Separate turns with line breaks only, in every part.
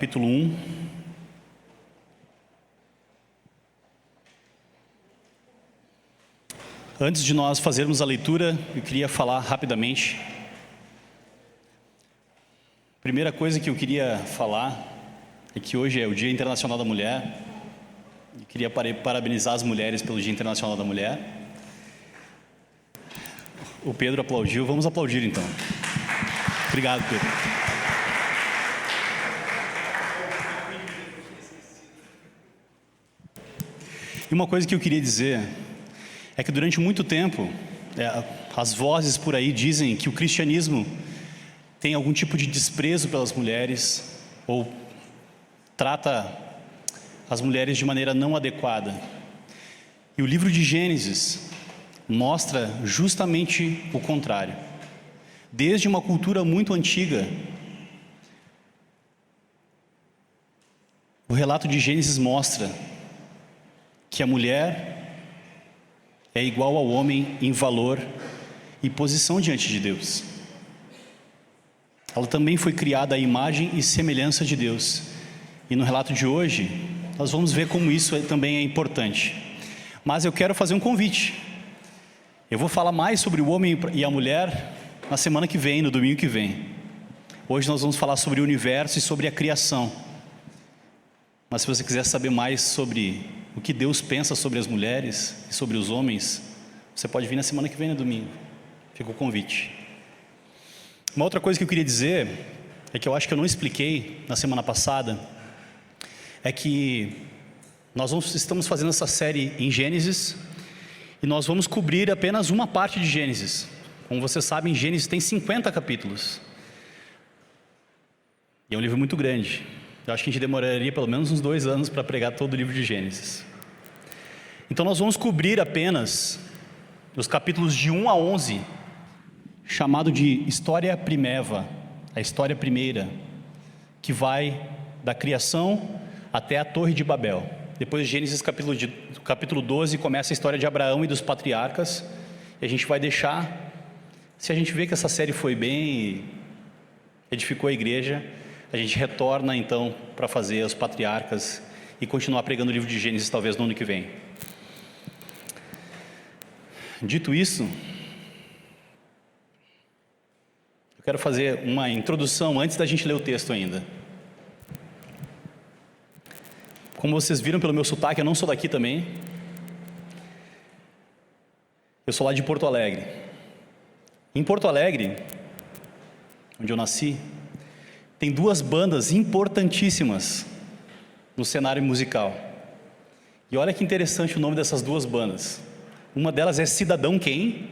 Capítulo 1. Antes de nós fazermos a leitura, eu queria falar rapidamente. Primeira coisa que eu queria falar é que hoje é o Dia Internacional da Mulher. Eu queria parabenizar as mulheres pelo Dia Internacional da Mulher. O Pedro aplaudiu, vamos aplaudir então. Obrigado, Pedro. E uma coisa que eu queria dizer é que durante muito tempo, as vozes por aí dizem que o cristianismo tem algum tipo de desprezo pelas mulheres ou trata as mulheres de maneira não adequada. E o livro de Gênesis mostra justamente o contrário. Desde uma cultura muito antiga, o relato de Gênesis mostra que a mulher é igual ao homem em valor e posição diante de Deus. Ela também foi criada à imagem e semelhança de Deus. E no relato de hoje, nós vamos ver como isso também é importante. Mas eu quero fazer um convite. Eu vou falar mais sobre o homem e a mulher na semana que vem, no domingo que vem. Hoje nós vamos falar sobre o universo e sobre a criação. Mas se você quiser saber mais sobre o que Deus pensa sobre as mulheres e sobre os homens, você pode vir na semana que vem, no domingo. Fica o convite. Uma outra coisa que eu queria dizer, é que eu acho que eu não expliquei na semana passada, é que nós estamos fazendo essa série em Gênesis, e nós vamos cobrir apenas uma parte de Gênesis. Como vocês sabem, Gênesis tem 50 capítulos. E é um livro muito grande. Eu acho que a gente demoraria pelo menos uns 2 anos para pregar todo o livro de Gênesis. Então nós vamos cobrir apenas os capítulos de 1 a 11, chamado de História Primeva, a história primeira, que vai da criação até a Torre de Babel. Depois de Gênesis capítulo 12 começa a história de Abraão e dos patriarcas, e a gente vai deixar, se a gente vê que essa série foi bem, edificou a igreja, a gente retorna então para fazer os patriarcas e continuar pregando o livro de Gênesis talvez no ano que vem. Dito isso, eu quero fazer uma introdução antes da gente ler o texto ainda. Como vocês viram pelo meu sotaque, eu não sou daqui também. Eu sou lá de Porto Alegre. Em Porto Alegre, onde eu nasci, tem 2 bandas importantíssimas no cenário musical. E olha que interessante o nome dessas 2 bandas. Uma delas é Cidadão Quem,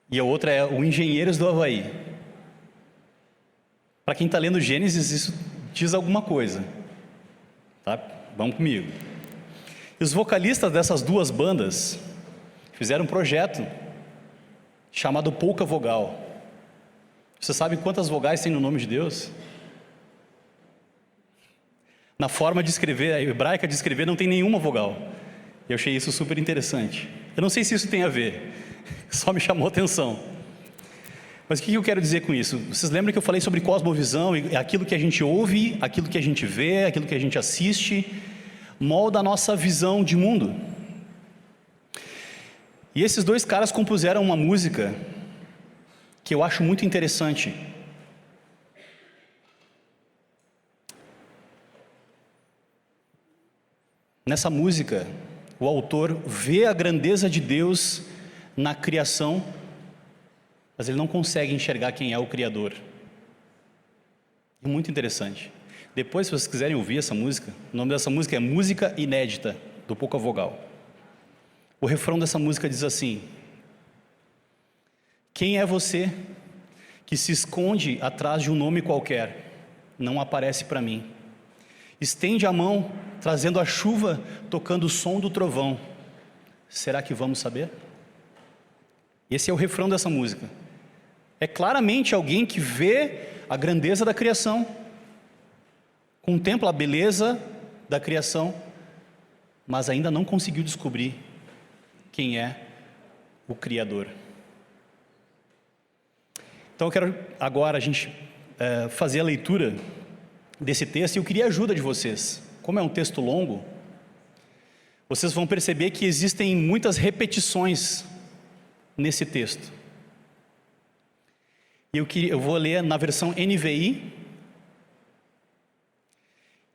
e a outra é o Engenheiros do Havaí. Para quem está lendo Gênesis, isso diz alguma coisa. Tá? Vamos comigo. E os vocalistas dessas 2 bandas fizeram um projeto chamado Pouca Vogal. Você sabe quantas vogais tem no nome de Deus? Na forma de escrever, a hebraica de escrever, não tem nenhuma vogal. Eu achei isso super interessante. Eu não sei se isso tem a ver, só me chamou a atenção. Mas o que eu quero dizer com isso? Vocês lembram que eu falei sobre cosmovisão, e aquilo que a gente ouve, aquilo que a gente vê, aquilo que a gente assiste, molda a nossa visão de mundo. E esses 2 caras compuseram uma música que eu acho muito interessante. Nessa música, o autor vê a grandeza de Deus na criação, mas ele não consegue enxergar quem é o Criador. É muito interessante. Depois, se vocês quiserem ouvir essa música, o nome dessa música é Música Inédita, do Pouca Vogal. O refrão dessa música diz assim: quem é você que se esconde atrás de um nome qualquer? Não aparece para mim. Estende a mão, trazendo a chuva, tocando o som do trovão. Será que vamos saber? Esse é o refrão dessa música. É claramente alguém que vê a grandeza da criação, contempla a beleza da criação, mas ainda não conseguiu descobrir quem é o Criador. Então eu quero agora a gente fazer a leitura desse texto, e eu queria a ajuda de vocês. Como é um texto longo, vocês vão perceber que existem muitas repetições nesse texto. Eu vou ler na versão NVI.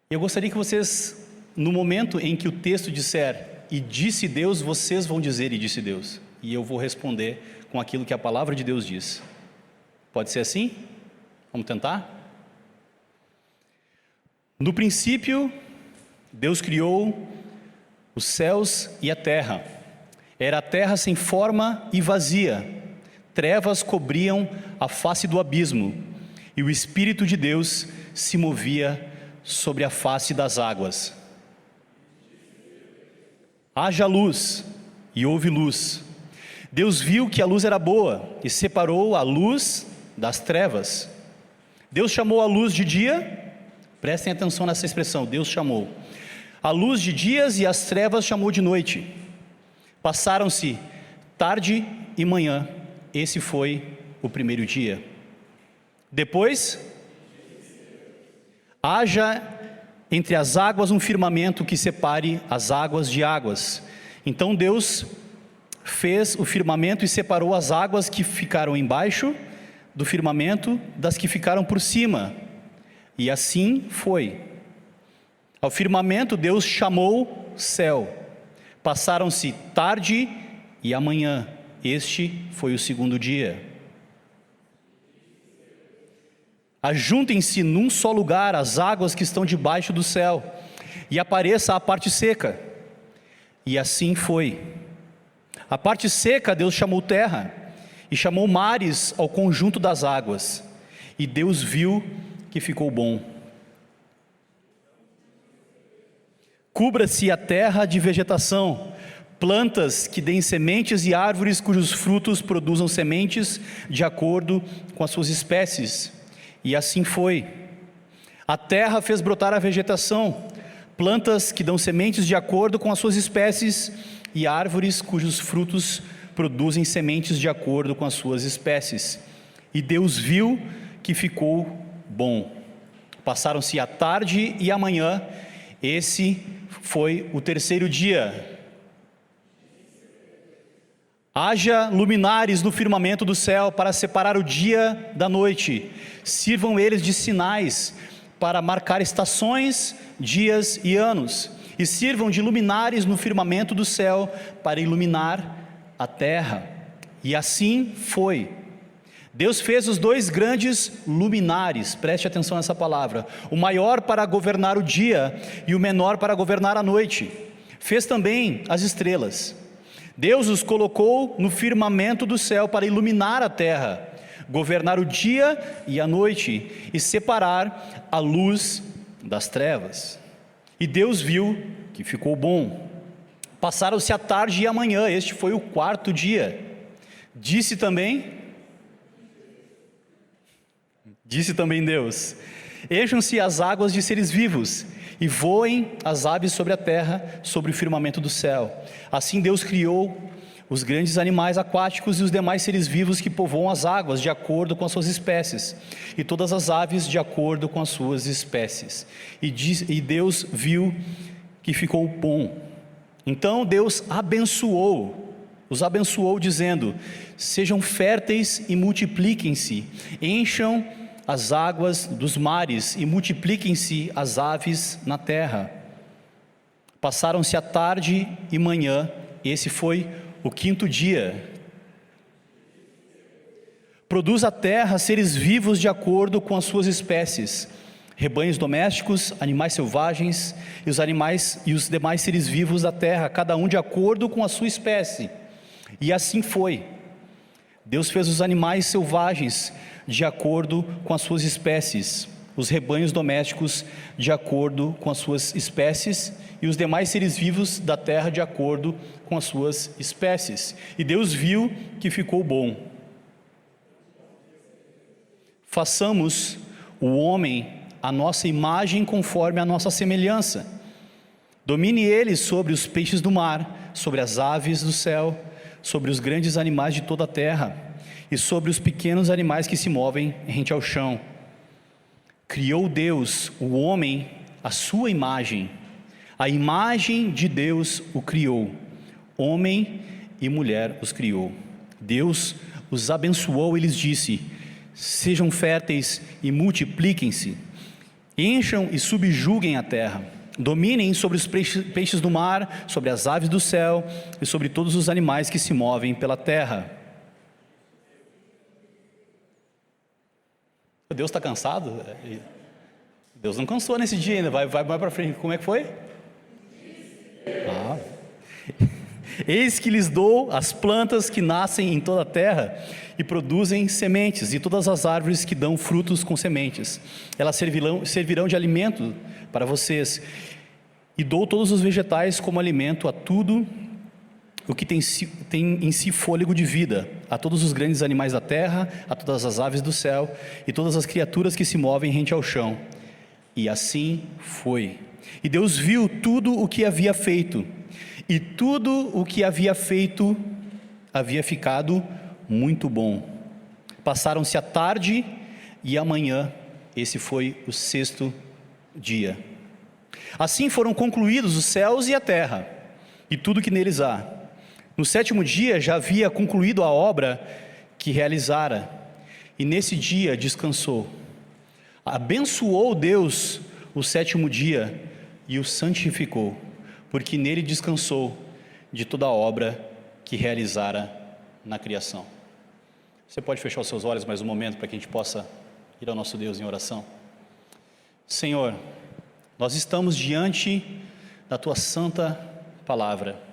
Eu gostaria que vocês, no momento em que o texto disser "e disse Deus", vocês vão dizer "e disse Deus", e eu vou responder com aquilo que a palavra de Deus diz. Pode ser assim? Vamos tentar? No princípio, Deus criou os céus e a terra. Era a terra sem forma e vazia. Trevas cobriam a face do abismo, e o Espírito de Deus se movia sobre a face das águas. Haja luz, e houve luz. Deus viu que a luz era boa, e separou a luz das trevas. Deus chamou a luz de dia, prestem atenção nessa expressão, Deus chamou a luz de dias, e as trevas chamou de noite. Passaram-se tarde e manhã. Esse foi o primeiro dia. Depois, haja entre as águas um firmamento que separe as águas de águas. Então Deus fez o firmamento e separou as águas que ficaram embaixo do firmamento das que ficaram por cima. E assim foi. Ao firmamento Deus chamou céu. Passaram-se tarde e amanhã. Este foi o segundo dia. Ajuntem-se num só lugar as águas que estão debaixo do céu, e apareça a parte seca. E assim foi. A parte seca Deus chamou terra, e chamou mares ao conjunto das águas. E Deus viu que ficou bom. Cubra-se a terra de vegetação, plantas que deem sementes e árvores cujos frutos produzam sementes de acordo com as suas espécies. E assim foi. A terra fez brotar a vegetação, plantas que dão sementes de acordo com as suas espécies, e árvores cujos frutos produzem sementes de acordo com as suas espécies. E Deus viu que ficou bom. Passaram-se a tarde e a manhã. Esse foi o terceiro dia. Haja luminares no firmamento do céu para separar o dia da noite. Sirvam eles de sinais para marcar estações, dias e anos. E sirvam de luminares no firmamento do céu para iluminar a terra. E assim foi. Deus fez os dois grandes luminares, preste atenção nessa palavra, o maior para governar o dia e o menor para governar a noite. Fez também as estrelas. Deus os colocou no firmamento do céu para iluminar a terra, governar o dia e a noite, e separar a luz das trevas. E Deus viu que ficou bom. Passaram-se a tarde e a manhã. Este foi o quarto dia. Disse também Deus: encham-se as águas de seres vivos, e voem as aves sobre a terra, sobre o firmamento do céu. Assim Deus criou os grandes animais aquáticos e os demais seres vivos que povoam as águas, de acordo com as suas espécies, e todas as aves de acordo com as suas espécies. E Deus viu que ficou bom. Então Deus os abençoou dizendo: sejam férteis e multipliquem-se, encham as águas dos mares e multipliquem-se as aves na terra. Passaram-se a tarde e manhã. Esse foi o quinto dia. Produz a terra seres vivos de acordo com as suas espécies, rebanhos domésticos, animais selvagens e os demais seres vivos da terra, cada um de acordo com a sua espécie. E assim foi. Deus fez os animais selvagens de acordo com as suas espécies, os rebanhos domésticos de acordo com as suas espécies, e os demais seres vivos da terra de acordo com as suas espécies. E Deus viu que ficou bom. Façamos o homem à nossa imagem, conforme a nossa semelhança. Domine ele sobre os peixes do mar, sobre as aves do céu, sobre os grandes animais de toda a terra, e sobre os pequenos animais que se movem rente ao chão. Criou Deus o homem à sua imagem. A imagem de Deus o criou. Homem e mulher os criou. Deus os abençoou e lhes disse: sejam férteis e multipliquem-se. Encham e subjuguem a terra. Dominem sobre os peixes do mar, sobre as aves do céu e sobre todos os animais que se movem pela terra. Deus está cansado? Deus não cansou nesse dia ainda. Vai para frente. Como é que foi? Eis que lhes dou as plantas que nascem em toda a terra e produzem sementes, e todas as árvores que dão frutos com sementes. Elas servirão de alimento para vocês. E dou todos os vegetais como alimento a tudo o que tem em si fôlego de vida, a todos os grandes animais da terra, a todas as aves do céu e todas as criaturas que se movem rente ao chão. E assim foi. E Deus viu tudo o que havia feito, e tudo o que havia feito havia ficado muito bom. Passaram-se a tarde e a manhã, esse foi o 6º dia. Assim foram concluídos os céus e a terra, e tudo que neles há. No 7º dia já havia concluído a obra que realizara, e nesse dia descansou. Abençoou Deus o 7º dia e o santificou, porque nele descansou de toda a obra que realizara na criação. Você pode fechar os seus olhos mais um momento para que a gente possa ir ao nosso Deus em oração? Senhor, nós estamos diante da Tua santa palavra.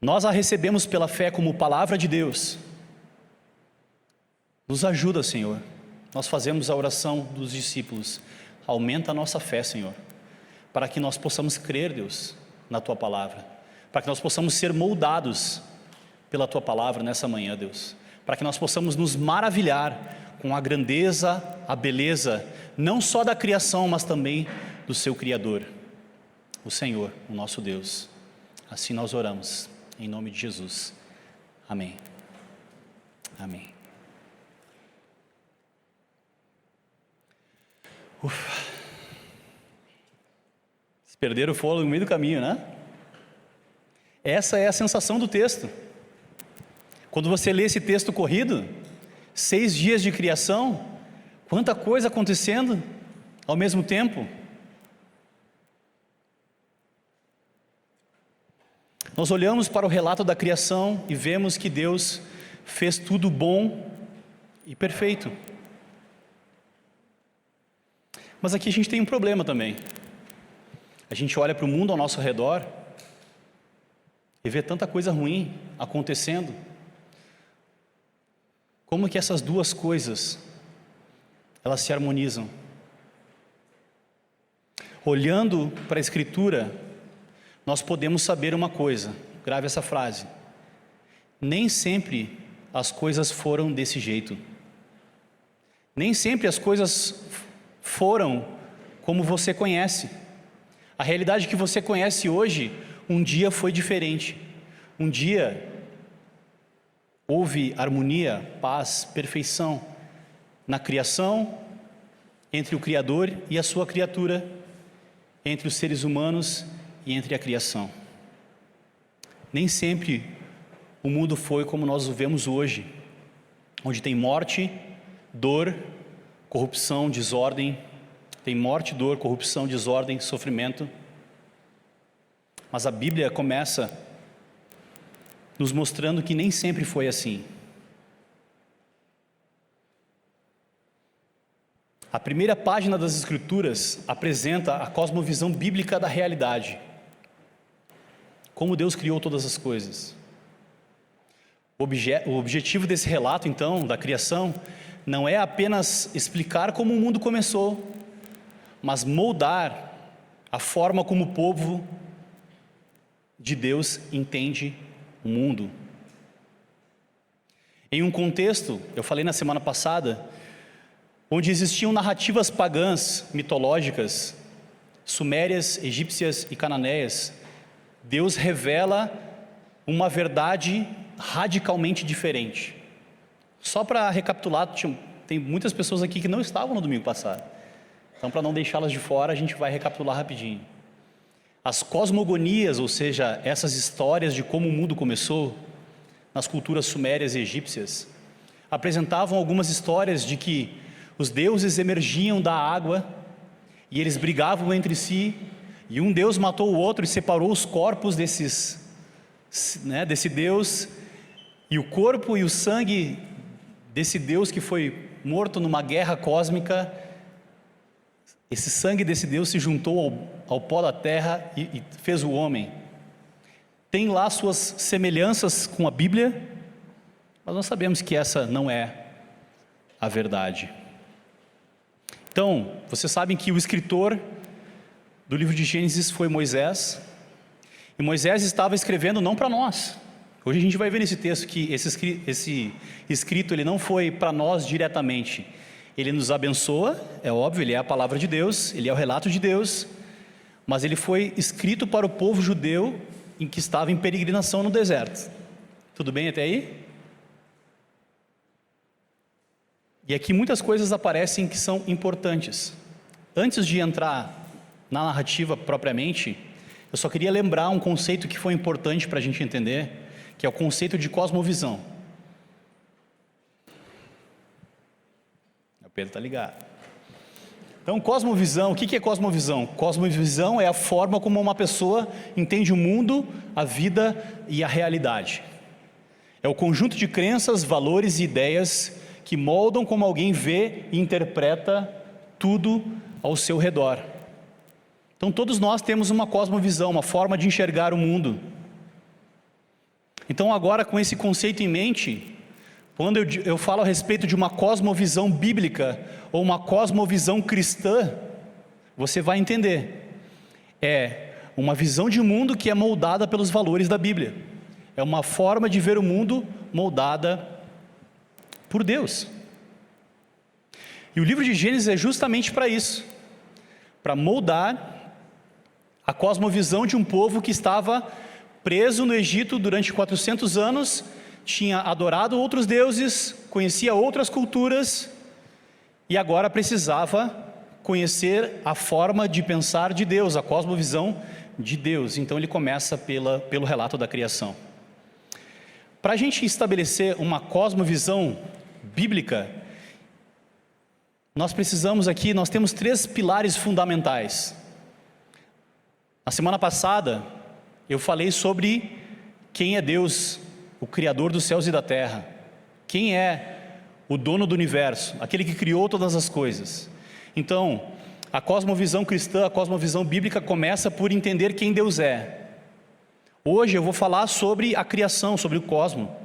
Nós a recebemos pela fé como palavra de Deus. Nos ajuda, Senhor. Nós fazemos a oração dos discípulos. Aumenta a nossa fé, Senhor, para que nós possamos crer, Deus, na Tua palavra, para que nós possamos ser moldados pela Tua palavra nessa manhã, Deus, para que nós possamos nos maravilhar com a grandeza, a beleza, não só da criação, mas também do seu Criador, o Senhor, o nosso Deus. Assim nós oramos, em nome de Jesus. Amém. Amém. Ufa. Perderam o fôlego no meio do caminho, né? Essa é a sensação do texto. Quando você lê esse texto corrido, 6 dias de criação, quanta coisa acontecendo ao mesmo tempo. Nós olhamos para o relato da criação e vemos que Deus fez tudo bom e perfeito. Mas aqui a gente tem um problema também. A gente olha para o mundo ao nosso redor e vê tanta coisa ruim acontecendo. Como que essas duas coisas, elas se harmonizam? Olhando para a Escritura, nós podemos saber uma coisa, grave essa frase: nem sempre as coisas foram desse jeito. Nem sempre as coisas foram como você conhece. A realidade que você conhece hoje, um dia foi diferente. Um dia houve harmonia, paz, perfeição na criação, entre o Criador e a sua criatura, entre os seres humanos e entre a criação. Nem sempre o mundo foi como nós o vemos hoje, onde tem morte, dor, corrupção, desordem. Tem morte, dor, corrupção, desordem, sofrimento. Mas a Bíblia começa nos mostrando que nem sempre foi assim. A primeira página das Escrituras apresenta a cosmovisão bíblica da realidade. Como Deus criou todas as coisas. O objetivo desse relato, então, da criação, não é apenas explicar como o mundo começou, mas moldar a forma como o povo de Deus entende o mundo. Em um contexto, eu falei na semana passada, onde existiam narrativas pagãs, mitológicas, sumérias, egípcias e cananeias, Deus revela uma verdade radicalmente diferente. Só para recapitular, tem muitas pessoas aqui que não estavam no domingo passado. Então, para não deixá-las de fora, a gente vai recapitular rapidinho. As cosmogonias, ou seja, essas histórias de como o mundo começou, nas culturas sumérias e egípcias, apresentavam algumas histórias de que os deuses emergiam da água e eles brigavam entre si, e um deus matou o outro e separou os corpos desse deus, e o corpo e o sangue desse deus que foi morto numa guerra cósmica, esse sangue desse deus se juntou ao pó da terra e fez o homem. Tem lá suas semelhanças com a Bíblia, mas nós sabemos que essa não é a verdade. Então, vocês sabem que o escritor do livro de Gênesis foi Moisés, e Moisés estava escrevendo não para nós. Hoje a gente vai ver nesse texto que esse escrito ele não foi para nós diretamente. Ele nos abençoa, é óbvio, ele é a palavra de Deus, ele é o relato de Deus, mas ele foi escrito para o povo judeu em que estava em peregrinação no deserto. Tudo bem até aí? E aqui muitas coisas aparecem que são importantes. Antes de entrar na narrativa propriamente, eu só queria lembrar um conceito que foi importante para a gente entender, que é o conceito de cosmovisão. O Pedro está ligado. Então, cosmovisão, o que é cosmovisão? Cosmovisão é a forma como uma pessoa entende o mundo, a vida e a realidade. É o conjunto de crenças, valores e ideias que moldam como alguém vê e interpreta tudo ao seu redor. Então, todos nós temos uma cosmovisão, uma forma de enxergar o mundo. Então, agora, com esse conceito em mente, quando eu falo a respeito de uma cosmovisão bíblica ou uma cosmovisão cristã, você vai entender. É uma visão de mundo que é moldada pelos valores da Bíblia. É uma forma de ver o mundo moldada por Deus. E o livro de Gênesis é justamente para isso, para moldar a cosmovisão de um povo que estava preso no Egito durante 400 anos, tinha adorado outros deuses, conhecia outras culturas, e agora precisava conhecer a forma de pensar de Deus, a cosmovisão de Deus. Então ele começa pelo relato da criação. Para a gente estabelecer uma cosmovisão bíblica, nós temos 3 pilares fundamentais. Na semana passada, eu falei sobre quem é Deus, o Criador dos céus e da terra. Quem é o dono do universo, aquele que criou todas as coisas. Então, a cosmovisão cristã, a cosmovisão bíblica começa por entender quem Deus é. Hoje eu vou falar sobre a criação, sobre o cosmo.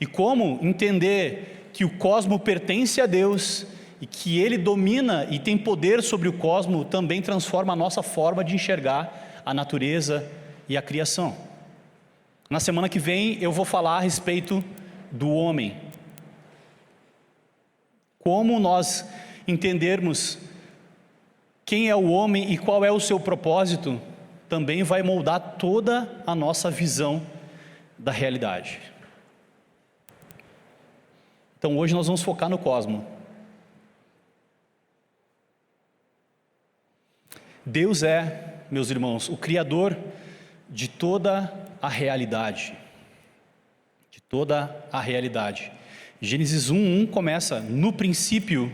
E como entender que o cosmo pertence a Deus e que Ele domina e tem poder sobre o cosmo também transforma a nossa forma de enxergar a natureza e a criação. Na semana que vem eu vou falar a respeito do homem. Como nós entendermos quem é o homem e qual é o seu propósito, também vai moldar toda a nossa visão da realidade. Então hoje nós vamos focar no cosmo. Deus é, meus irmãos, o Criador de toda a realidade. De toda a realidade. Gênesis 1:1 começa: no princípio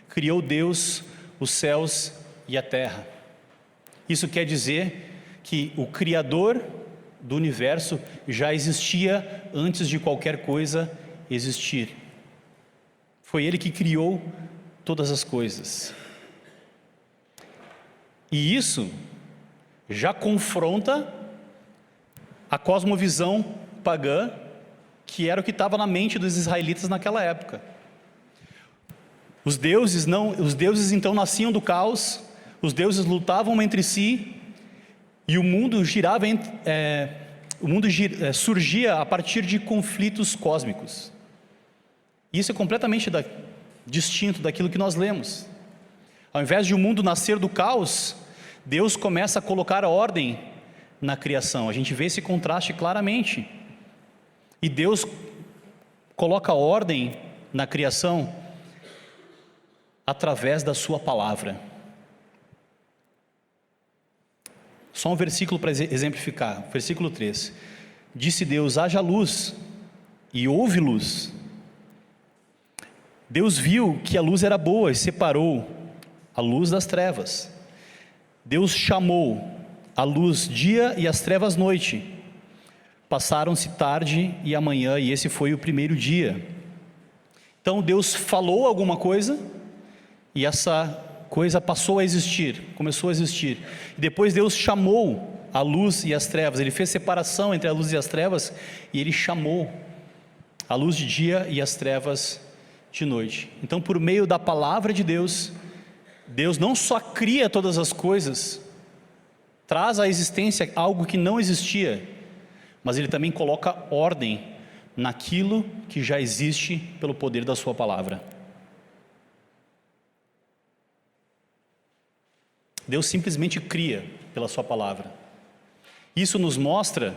criou Deus os céus e a terra. Isso quer dizer que o Criador do universo já existia antes de qualquer coisa existir. Foi Ele que criou todas as coisas. E isso já confronta a cosmovisão pagã, que era o que estava na mente dos israelitas naquela época. Os deuses então nasciam do caos, os deuses lutavam entre si, e o mundo surgia a partir de conflitos cósmicos. Isso é completamente distinto daquilo que nós lemos. Ao invés de o mundo nascer do caos, Deus começa a colocar ordem na criação. A gente vê esse contraste claramente. E Deus coloca ordem na criação através da sua palavra. Só um versículo para exemplificar, versículo 3. Disse Deus: haja luz, e houve luz. Deus viu que a luz era boa e separou a luz das trevas. Deus chamou a luz dia e as trevas noite. Passaram-se tarde e amanhã, e esse foi o primeiro dia. Então Deus falou alguma coisa, e essa coisa passou a existir, começou a existir. E depois Deus chamou a luz e as trevas, Ele fez separação entre a luz e as trevas, e Ele chamou a luz de dia e as trevas de noite. Então, por meio da palavra de Deus, Deus não só cria todas as coisas, traz à existência algo que não existia, mas Ele também coloca ordem naquilo que já existe pelo poder da sua palavra. Deus simplesmente cria pela sua palavra. Isso nos mostra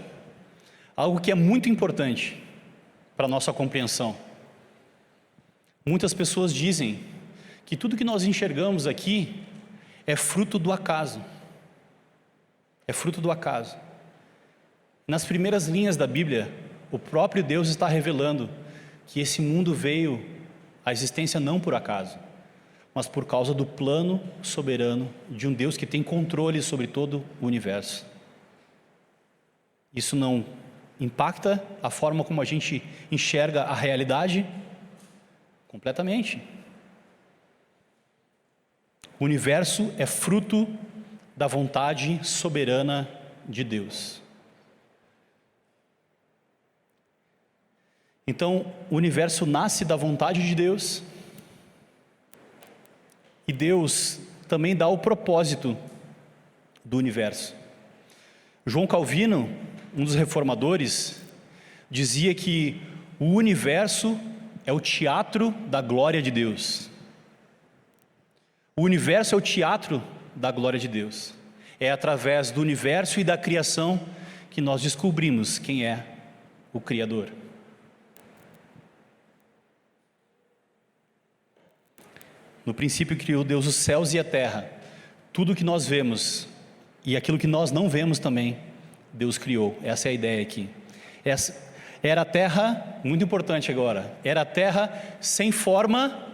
algo que é muito importante para a nossa compreensão. Muitas pessoas dizem que tudo que nós enxergamos aqui é fruto do acaso. É fruto do acaso. Nas primeiras linhas da Bíblia, o próprio Deus está revelando que esse mundo veio à existência não por acaso, mas por causa do plano soberano de um Deus que tem controle sobre todo o universo. Isso não impacta a forma como a gente enxerga a realidade? Completamente. O universo é fruto da vontade soberana de Deus. Então, o universo nasce da vontade de Deus, e Deus também dá o propósito do universo. João Calvino, um dos reformadores, dizia que o universo é o teatro da glória de Deus. O universo é o teatro da glória de Deus. É através do universo e da criação que nós descobrimos quem é o Criador. No princípio criou Deus os céus e a terra. Tudo que nós vemos e aquilo que nós não vemos também, Deus criou. Essa é a ideia aqui. Era a terra, muito importante agora, era a terra sem forma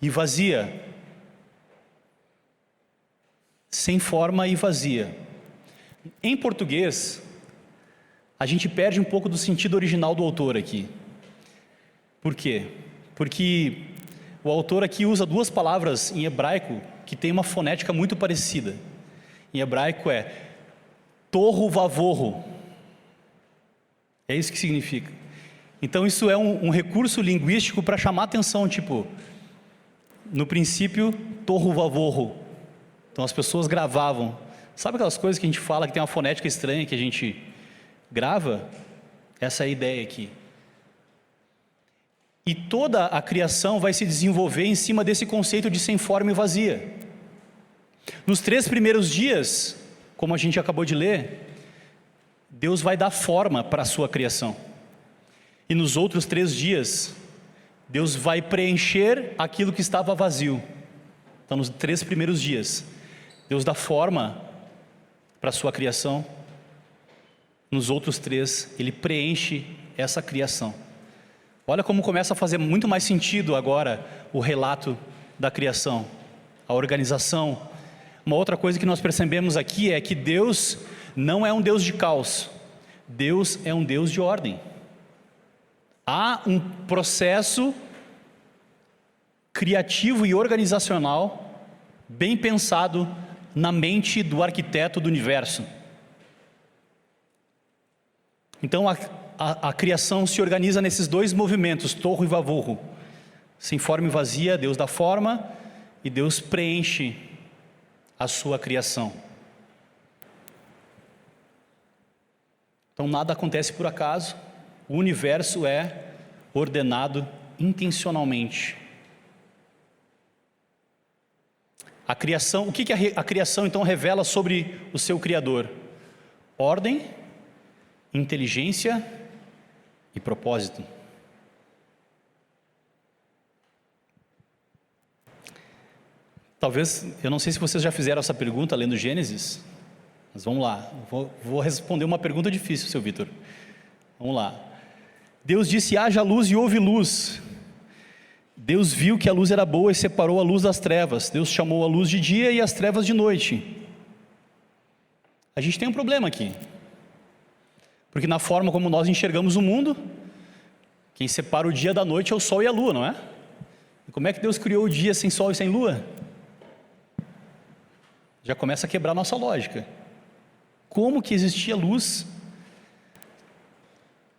e vazia. Sem forma e vazia. Em português, a gente perde um pouco do sentido original do autor aqui. Por quê? Porque o autor aqui usa duas palavras em hebraico que tem uma fonética muito parecida. Em hebraico é torro vavorro. É isso que significa. Então isso é um recurso linguístico para chamar atenção, tipo, no princípio, torro vavorro. Então as pessoas gravavam. Sabe aquelas coisas que a gente fala que tem uma fonética estranha que a gente grava? Essa é a ideia aqui. E toda a criação vai se desenvolver em cima desse conceito de sem forma e vazia. Nos 3 primeiros dias, como a gente acabou de ler, Deus vai dar forma para a sua criação. E nos outros 3 dias, Deus vai preencher aquilo que estava vazio. Então, nos 3 primeiros dias, Deus dá forma para a sua criação. Nos outros 3, Ele preenche essa criação. Olha como começa a fazer muito mais sentido agora o relato da criação, a organização. Uma outra coisa que nós percebemos aqui é que Deus não é um Deus de caos. Deus é um Deus de ordem. Há um processo criativo e organizacional bem pensado na mente do arquiteto do universo. Então a criação se organiza nesses 2 movimentos, torro e vavorro. Sem forma e vazia, Deus dá forma e Deus preenche a sua criação. Então nada acontece por acaso, o universo é ordenado intencionalmente. A criação, o que a criação então revela sobre o seu Criador? Ordem, inteligência e propósito. Talvez, eu não sei se vocês já fizeram essa pergunta lendo Gênesis, mas vamos lá, vou responder uma pergunta difícil, seu Vitor. Vamos lá. Deus disse: haja luz, e houve luz. Deus viu que a luz era boa e separou a luz das trevas. Deus chamou a luz de dia e as trevas de noite. A gente tem um problema aqui, porque na forma como nós enxergamos o mundo, quem separa o dia da noite é o sol e a lua, não é? E como é que Deus criou o dia sem sol e sem lua? Já começa a quebrar nossa lógica. Como que existia luz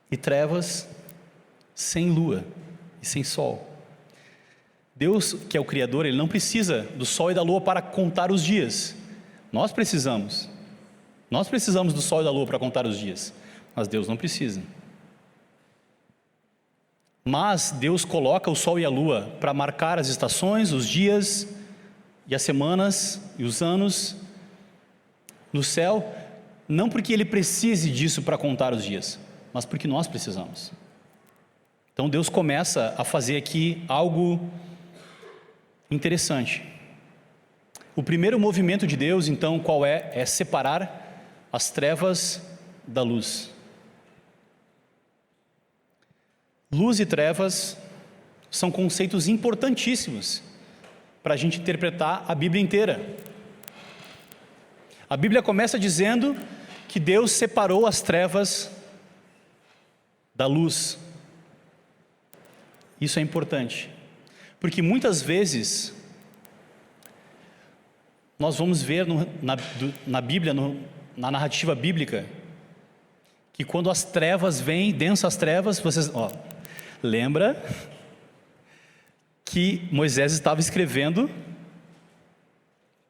e trevas sem lua e sem sol? Deus, que é o Criador, Ele não precisa do sol e da lua para contar os dias. Nós precisamos do sol e da lua para contar os dias, mas Deus não precisa. Mas Deus coloca o sol e a lua para marcar as estações, os dias e as semanas e os anos no céu, não porque Ele precise disso para contar os dias, mas porque nós precisamos. Então Deus começa a fazer aqui algo interessante. O primeiro movimento de Deus, então, qual é? É separar as trevas da luz. Luz e trevas são conceitos importantíssimos para a gente interpretar a Bíblia inteira. A Bíblia começa dizendo que Deus separou as trevas da luz. Isso é importante, porque muitas vezes nós vamos ver na Bíblia, na narrativa bíblica, que quando as trevas vêm, densas trevas, lembra que Moisés estava escrevendo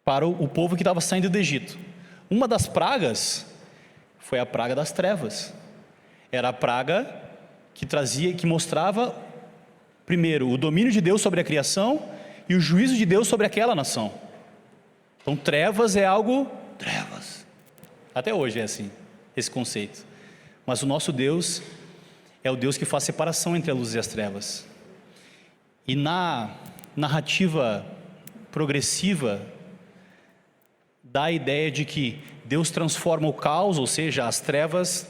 para o povo que estava saindo do Egito. Uma das pragas foi a praga das trevas. Era a praga que mostrava, primeiro, o domínio de Deus sobre a criação e o juízo de Deus sobre aquela nação. Então, trevas é algo... Trevas. Até hoje é assim, esse conceito. Mas o nosso Deus é o Deus que faz separação entre a luz e as trevas. E na narrativa progressiva, dá a ideia de que Deus transforma o caos, ou seja, as trevas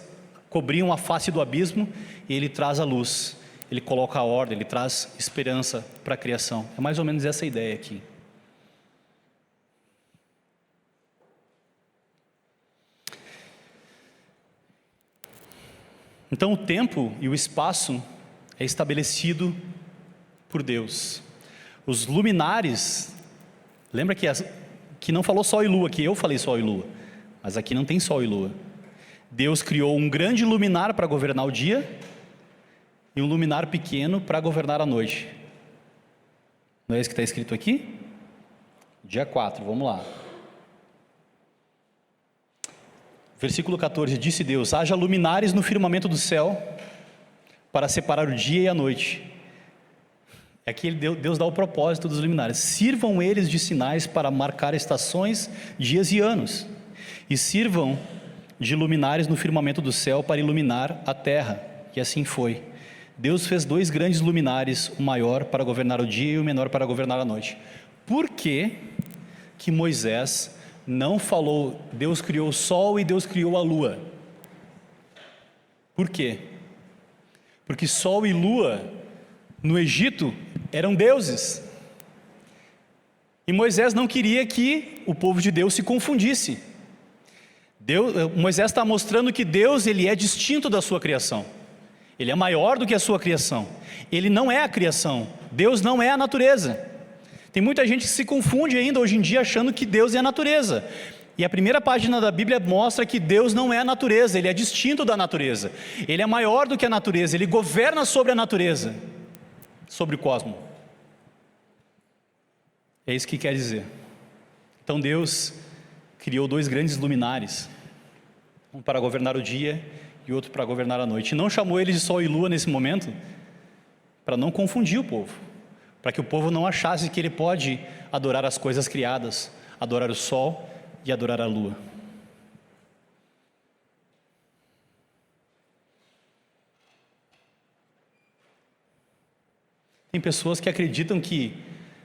cobriam a face do abismo, e Ele traz a luz, Ele coloca a ordem, Ele traz esperança para a criação. É mais ou menos essa ideia aqui. Então o tempo e o espaço é estabelecido por Deus. Os luminares, lembra que não falou sol e lua, que eu falei sol e lua, mas aqui não tem sol e lua. Deus criou um grande luminar para governar o dia e um luminar pequeno para governar a noite. Não é isso que está escrito aqui? Dia 4, vamos lá. Versículo 14, disse Deus: haja luminares no firmamento do céu para separar o dia e a noite. Aqui Deus dá o propósito dos luminares. Sirvam eles de sinais para marcar estações, dias e anos. E sirvam de luminares no firmamento do céu para iluminar a terra. E assim foi. Deus fez 2 grandes luminares, o maior para governar o dia e o menor para governar a noite. Por que Moisés não falou, Deus criou o sol e Deus criou a lua? Por quê? Porque sol e lua, no Egito, eram deuses. E Moisés não queria que o povo de Deus se confundisse. Moisés está mostrando que Deus, Ele é distinto da sua criação. Ele é maior do que a sua criação. Ele não é a criação. Deus não é a natureza. Tem muita gente que se confunde ainda hoje em dia achando que Deus é a natureza. E a primeira página da Bíblia mostra que Deus não é a natureza, Ele é distinto da natureza. Ele é maior do que a natureza, Ele governa sobre a natureza, sobre o cosmos. É isso que quer dizer. Então Deus criou 2 grandes luminares, um para governar o dia e outro para governar a noite. E não chamou eles de sol e lua nesse momento, para não confundir o povo, para que o povo não achasse que ele pode adorar as coisas criadas, adorar o sol e adorar a lua. Tem pessoas que acreditam que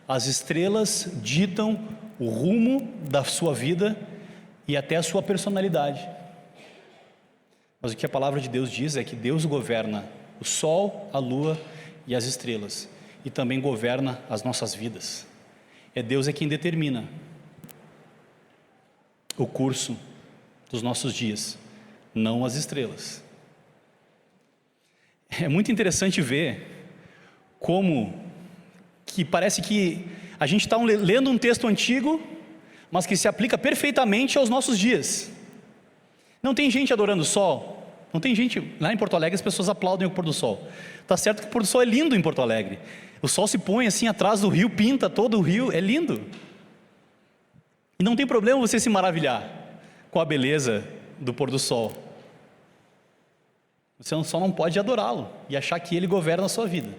As estrelas ditam o rumo da sua vida e até a sua personalidade. Mas o que a palavra de Deus diz é que Deus governa o sol, a lua e as estrelas, e também governa as nossas vidas. Deus é quem determina o curso dos nossos dias, não as estrelas. É muito interessante ver como que parece que a gente está lendo um texto antigo, mas que se aplica perfeitamente aos nossos dias. Não tem gente adorando o sol. Não tem gente, lá em Porto Alegre as pessoas aplaudem o pôr do sol. Está certo que o pôr do sol é lindo em Porto Alegre. O sol se põe assim atrás do rio, pinta todo o rio, é lindo. E não tem problema você se maravilhar com a beleza do pôr do sol. Você só não pode adorá-lo e achar que ele governa a sua vida.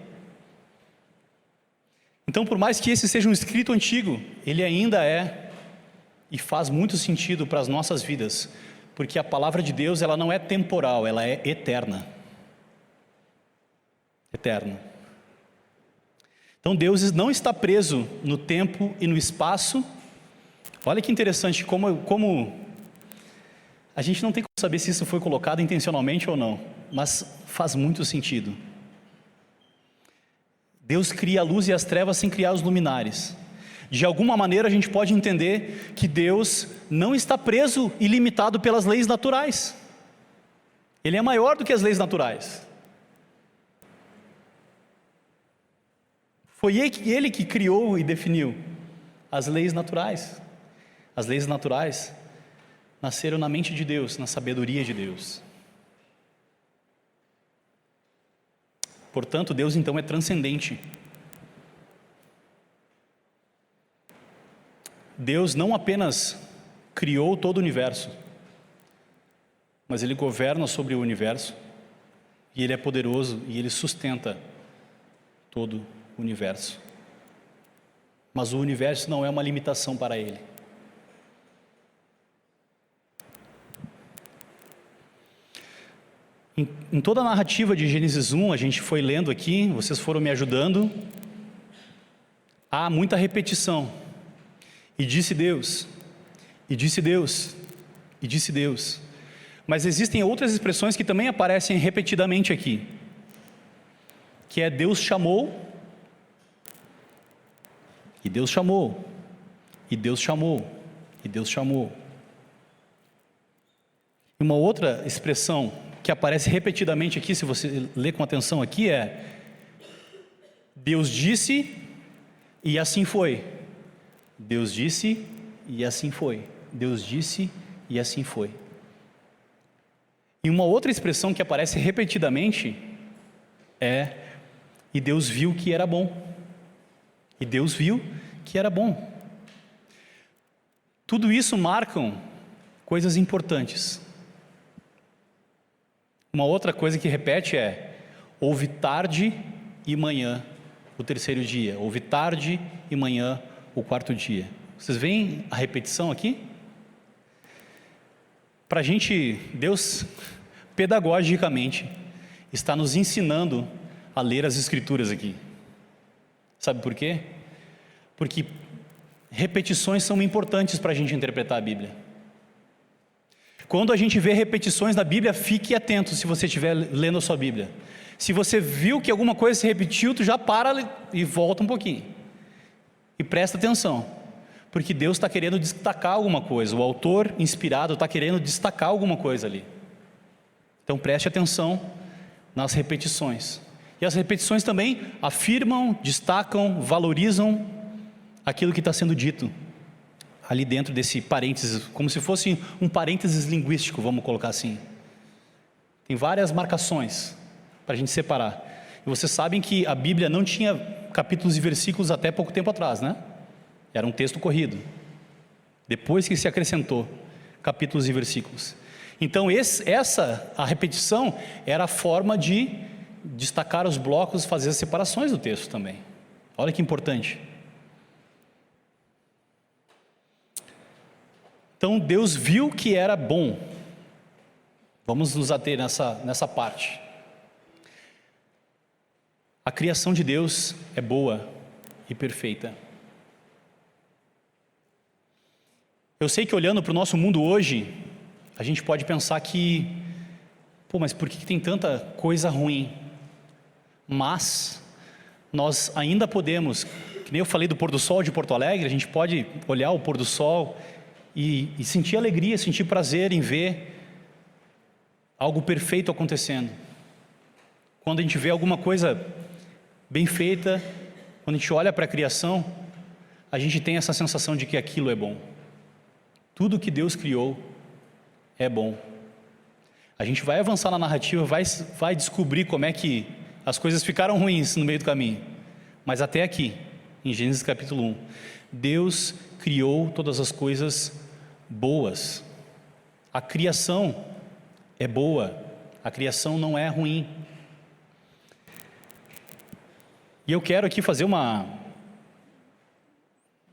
Então, por mais que esse seja um escrito antigo, ele ainda é e faz muito sentido para as nossas vidas, porque a palavra de Deus, ela não é temporal, ela é eterna. Eterna. Então Deus não está preso no tempo e no espaço. Olha que interessante como a gente não tem como saber se isso foi colocado intencionalmente ou não, mas faz muito sentido. Deus cria a luz e as trevas sem criar os luminares. De alguma maneira a gente pode entender que Deus não está preso e limitado pelas leis naturais. Ele é maior do que as leis naturais. Foi ele que criou e definiu as leis naturais. As leis naturais nasceram na mente de Deus, na sabedoria de Deus. Portanto, Deus então é transcendente. Deus não apenas criou todo o universo, mas Ele governa sobre o universo, e Ele é poderoso, e Ele sustenta todo o universo. Mas o universo não é uma limitação para Ele. Em toda a narrativa de Gênesis 1, a gente foi lendo aqui, vocês foram me ajudando, há muita repetição. E disse Deus, e disse Deus, e disse Deus. Mas existem outras expressões que também aparecem repetidamente aqui, que é Deus chamou, e Deus chamou, e Deus chamou, e Deus chamou. E uma outra expressão que aparece repetidamente aqui, se você ler com atenção aqui, é Deus disse e assim foi. Deus disse e assim foi. Deus disse e assim foi. E uma outra expressão que aparece repetidamente é e Deus viu que era bom. E Deus viu que era bom. Tudo isso marcam coisas importantes. Uma outra coisa que repete é houve tarde e manhã o terceiro dia, houve tarde e manhã o quarto dia. Vocês veem a repetição aqui? Para a gente, Deus pedagogicamente está nos ensinando a ler as Escrituras aqui. Sabe por quê? Porque repetições são importantes para a gente interpretar a Bíblia. Quando a gente vê repetições na Bíblia, fique atento se você estiver lendo a sua Bíblia. Se você viu que alguma coisa se repetiu, tu já para e volta um pouquinho. E presta atenção, porque Deus está querendo destacar alguma coisa, o autor inspirado está querendo destacar alguma coisa ali. Então preste atenção nas repetições. E as repetições também afirmam, destacam, valorizam aquilo que está sendo dito ali dentro desse parênteses, como se fosse um parênteses linguístico, vamos colocar assim. Tem várias marcações para a gente separar. E vocês sabem que a Bíblia não tinha capítulos e versículos até pouco tempo atrás, né? Era um texto corrido. Depois que se acrescentou capítulos e versículos. Então a repetição era a forma de destacar os blocos, fazer as separações do texto também. Olha que importante. Então Deus viu que era bom. Vamos nos ater nessa parte. A criação de Deus é boa e perfeita. Eu sei que olhando para o nosso mundo hoje, a gente pode pensar que, mas por que tem tanta coisa ruim? Mas nós ainda podemos, que nem eu falei do pôr do sol de Porto Alegre, a gente pode olhar o pôr do sol e sentir alegria, sentir prazer em ver algo perfeito acontecendo. Quando a gente vê alguma coisa bem feita, quando a gente olha para a criação, a gente tem essa sensação de que aquilo é bom. Tudo que Deus criou é bom. A gente vai avançar na narrativa, vai descobrir como é que as coisas ficaram ruins no meio do caminho. Mas até aqui, em Gênesis capítulo 1, Deus criou todas as coisas boas. A criação é boa, a criação não é ruim. E eu quero aqui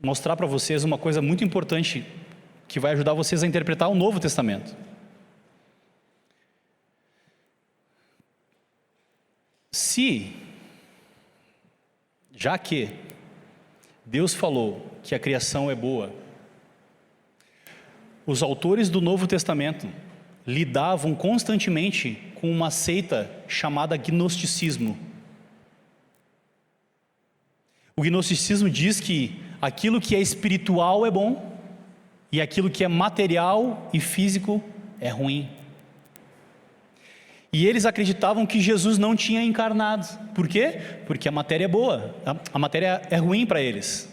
mostrar para vocês uma coisa muito importante que vai ajudar vocês a interpretar o Novo Testamento. Já que Deus falou que a criação é boa, os autores do Novo Testamento lidavam constantemente com uma seita chamada gnosticismo. O gnosticismo diz que aquilo que é espiritual é bom e aquilo que é material e físico é ruim. E eles acreditavam que Jesus não tinha encarnado. Por quê? Porque a matéria é boa. A matéria é ruim para eles.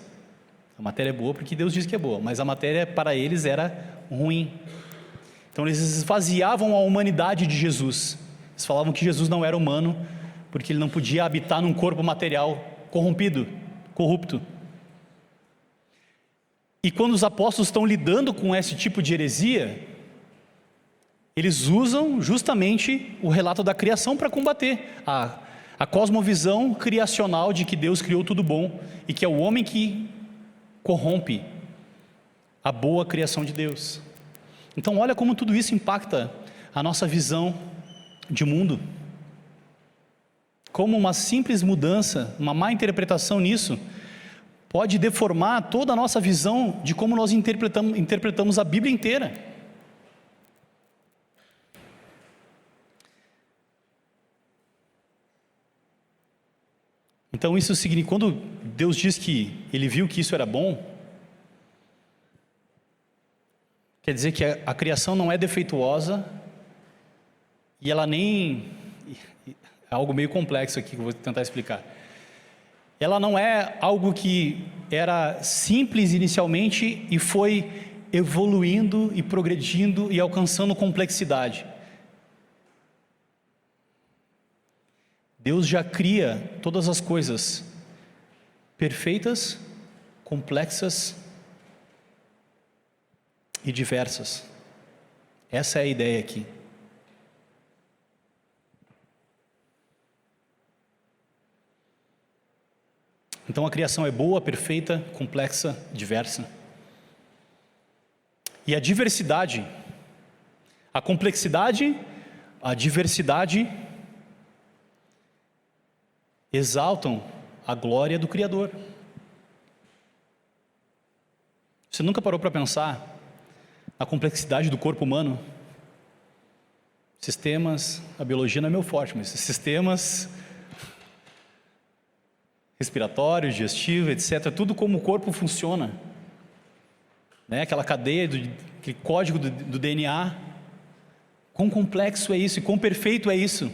A matéria é boa porque Deus diz que é boa, mas a matéria para eles era ruim. Então eles esvaziavam a humanidade de Jesus. Eles falavam que Jesus não era humano porque ele não podia habitar num corpo material corrupto. E quando os apóstolos estão lidando com esse tipo de heresia, eles usam justamente o relato da criação para combater a cosmovisão criacional de que Deus criou tudo bom e que é o homem que corrompe a boa criação de Deus. Então olha como tudo isso impacta a nossa visão de mundo. Como uma simples mudança, uma má interpretação nisso, pode deformar toda a nossa visão de como nós interpretamos a Bíblia inteira. Então isso significa, quando Deus diz que Ele viu que isso era bom, quer dizer que a criação não é defeituosa e ela nem... É algo meio complexo aqui que eu vou tentar explicar. Ela não é algo que era simples inicialmente e foi evoluindo e progredindo e alcançando complexidade. Deus já cria todas as coisas perfeitas, complexas e diversas. Essa é a ideia aqui. Então a criação é boa, perfeita, complexa, diversa. E a diversidade, a complexidade, a diversidade exaltam a glória do Criador. Você nunca parou para pensar na complexidade do corpo humano? Sistemas, a biologia não é meu forte, mas sistemas respiratório, digestivo, etc. Tudo como o corpo funciona. Né? Aquela cadeia, aquele código do DNA. Quão complexo é isso e quão perfeito é isso.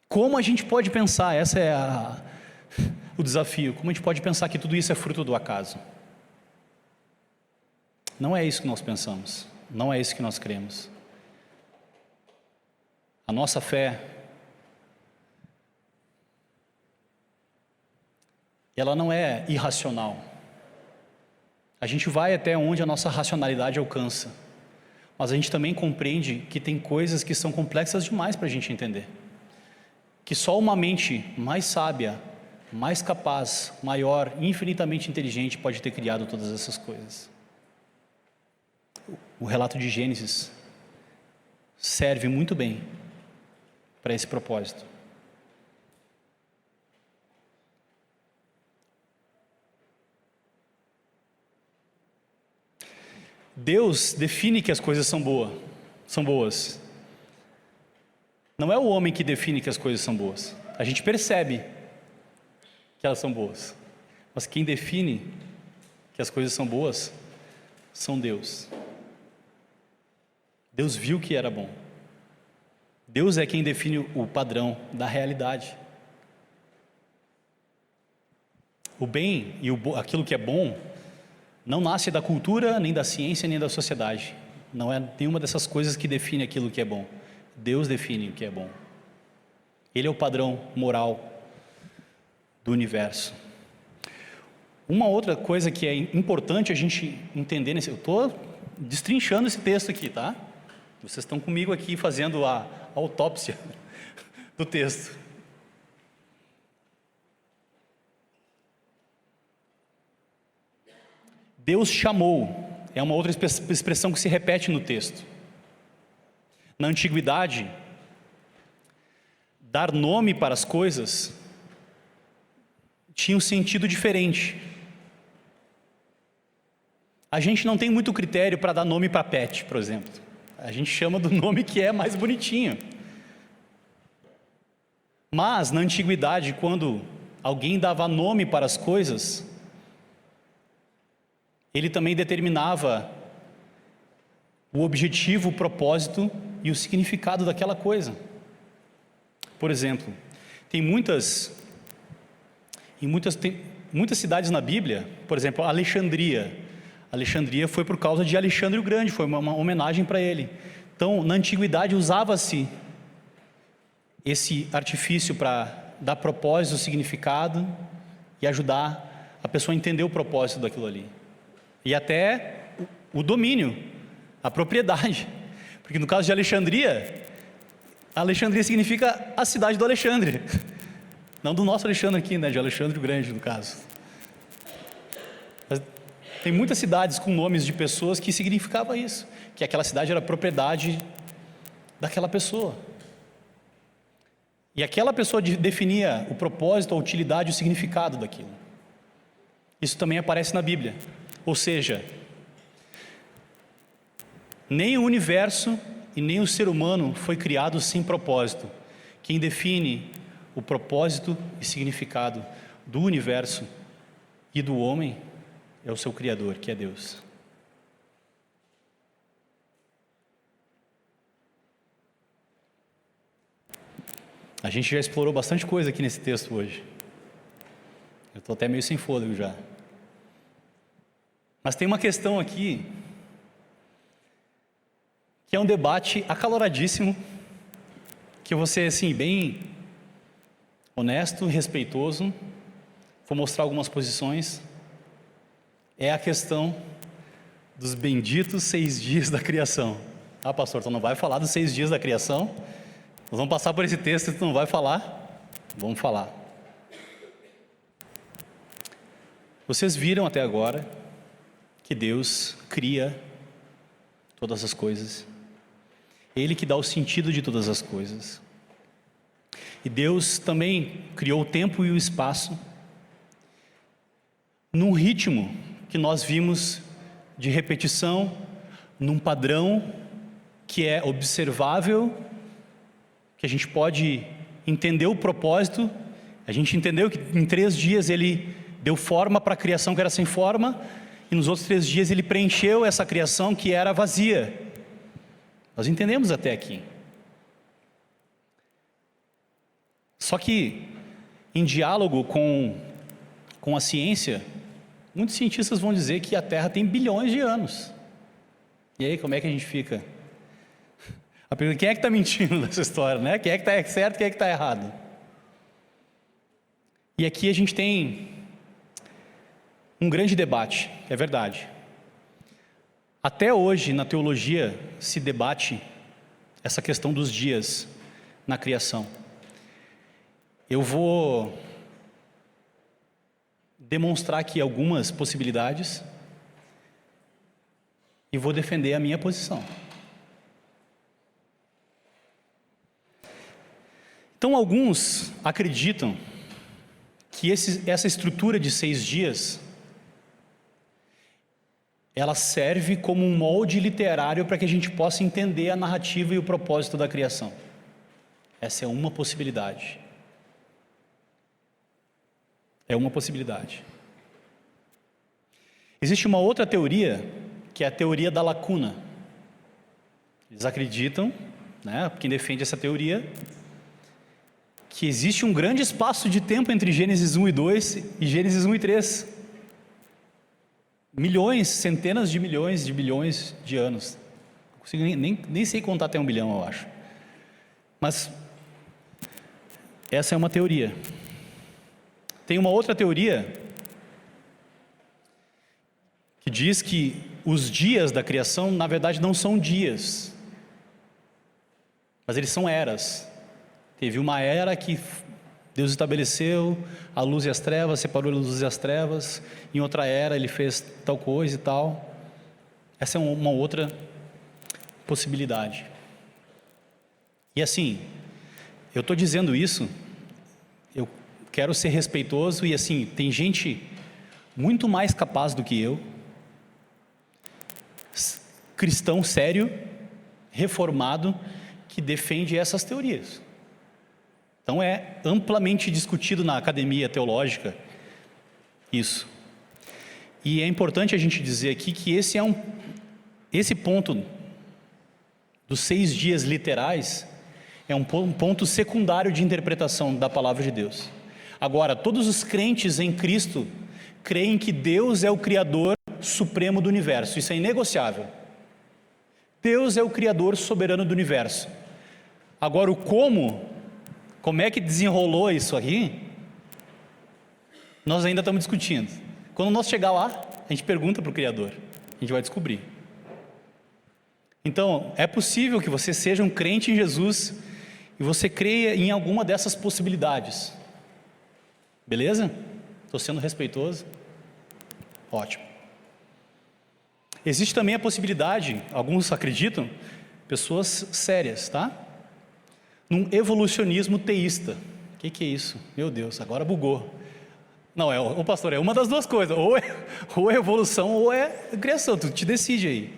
Como a gente pode pensar, esse é o desafio, como a gente pode pensar que tudo isso é fruto do acaso? Não é isso que nós pensamos, não é isso que nós cremos. A nossa fé, ela não é irracional. A gente vai até onde a nossa racionalidade alcança, mas a gente também compreende que tem coisas que são complexas demais para a gente entender. Que só uma mente mais sábia, mais capaz, maior, infinitamente inteligente pode ter criado todas essas coisas. O relato de Gênesis serve muito bem para esse propósito. Deus define que as coisas são boas. Não é o homem que define que as coisas são boas. A gente percebe que elas são boas. Mas quem define que as coisas são boas são Deus. Deus viu que era bom. Deus é quem define o padrão da realidade. O bem e aquilo que é bom não nasce da cultura, nem da ciência, nem da sociedade. Não é nenhuma dessas coisas que define aquilo que é bom. Deus define o que é bom. Ele é o padrão moral do universo. Uma outra coisa que é importante a gente entender, eu estou destrinchando esse texto aqui, tá? Vocês estão comigo aqui fazendo a autópsia do texto. Deus chamou, é uma outra expressão que se repete no texto. Na antiguidade, dar nome para as coisas tinha um sentido diferente. A gente não tem muito critério para dar nome para pet, por exemplo. A gente chama do nome que é mais bonitinho. Mas, na antiguidade, quando alguém dava nome para as coisas, ele também determinava o objetivo, o propósito e o significado daquela coisa. Por exemplo, tem muitas cidades na Bíblia, por exemplo, Alexandria. Alexandria foi por causa de Alexandre o Grande, foi uma homenagem para ele. Então, na antiguidade usava-se esse artifício para dar propósito, significado e ajudar a pessoa a entender o propósito daquilo ali. E até o domínio, a propriedade. Porque no caso de Alexandria, Alexandria significa a cidade do Alexandre. Não do nosso Alexandre aqui, né? De Alexandre o Grande, no caso. Mas tem muitas cidades com nomes de pessoas que significava isso, que aquela cidade era propriedade daquela pessoa. E aquela pessoa definia o propósito, a utilidade, o significado daquilo. Isso também aparece na Bíblia. Ou seja, nem o universo e nem o ser humano foi criado sem propósito. Quem define o propósito e significado do universo e do homem é o seu Criador, que é Deus. A gente já explorou bastante coisa aqui nesse texto hoje. Eu estou até meio sem fôlego já. Mas tem uma questão aqui, que é um debate acaloradíssimo, que eu vou ser assim, bem honesto, respeitoso, vou mostrar algumas posições. É a questão dos benditos 6 dias da criação. Ah, pastor, tu não vai falar dos 6 dias da criação? Nós vamos passar por esse texto e tu não vai falar? Vamos falar. Vocês viram até agora que Deus cria todas as coisas. Ele que dá o sentido de todas as coisas. E Deus também criou o tempo e o espaço num ritmo que nós vimos de repetição, num padrão que é observável, que a gente pode entender o propósito. A gente entendeu que em 3 dias ele deu forma para a criação que era sem forma, e nos outros 3 dias ele preencheu essa criação que era vazia. Nós entendemos até aqui. Só que, em diálogo com a ciência, muitos cientistas vão dizer que a Terra tem bilhões de anos. E aí, como é que a gente fica? A pergunta, quem é que está mentindo nessa história, né? Quem é que está certo, quem é que está errado? E aqui a gente tem um grande debate, é verdade. Até hoje, na teologia, se debate essa questão dos dias na criação. Eu vou demonstrar aqui algumas possibilidades e vou defender a minha posição. Então, alguns acreditam que essa estrutura de 6 dias ela serve como um molde literário para que a gente possa entender a narrativa e o propósito da criação. Essa é uma possibilidade. É uma possibilidade. Existe uma outra teoria, que é a teoria da lacuna. Eles acreditam, né, quem defende essa teoria, que existe um grande espaço de tempo entre Gênesis 1 e 2 e Gênesis 1 e 3. Milhões, centenas de milhões de bilhões de anos. Não consigo nem sei contar até 1 bilhão, eu acho. Mas essa é uma teoria. Tem uma outra teoria que diz que os dias da criação, na verdade, não são dias, mas eles são eras. Teve uma era que Deus estabeleceu a luz e as trevas, separou a luz e as trevas. Em outra era ele fez tal coisa e tal. Essa é uma outra possibilidade. E assim, eu estou dizendo isso, eu quero ser respeitoso e assim, tem gente muito mais capaz do que eu, cristão sério, reformado, que defende essas teorias. Então é amplamente discutido na academia teológica isso. E é importante a gente dizer aqui que esse ponto dos 6 dias literais é um ponto secundário de interpretação da palavra de Deus. Agora, todos os crentes em Cristo creem que Deus é o Criador supremo do universo. Isso é inegociável. Deus é o Criador soberano do universo. Agora, como é que desenrolou isso aqui, nós ainda estamos discutindo. Quando nós chegar lá, a gente pergunta para o Criador, a gente vai descobrir. Então, é possível que você seja um crente em Jesus e você creia em alguma dessas possibilidades. Beleza? Estou sendo respeitoso? Ótimo. Existe também a possibilidade, alguns acreditam, pessoas sérias, tá? Num evolucionismo teísta. O que é isso? Meu Deus, agora bugou. Não, pastor, é uma das duas coisas, ou é evolução ou é criação, tu te decide aí.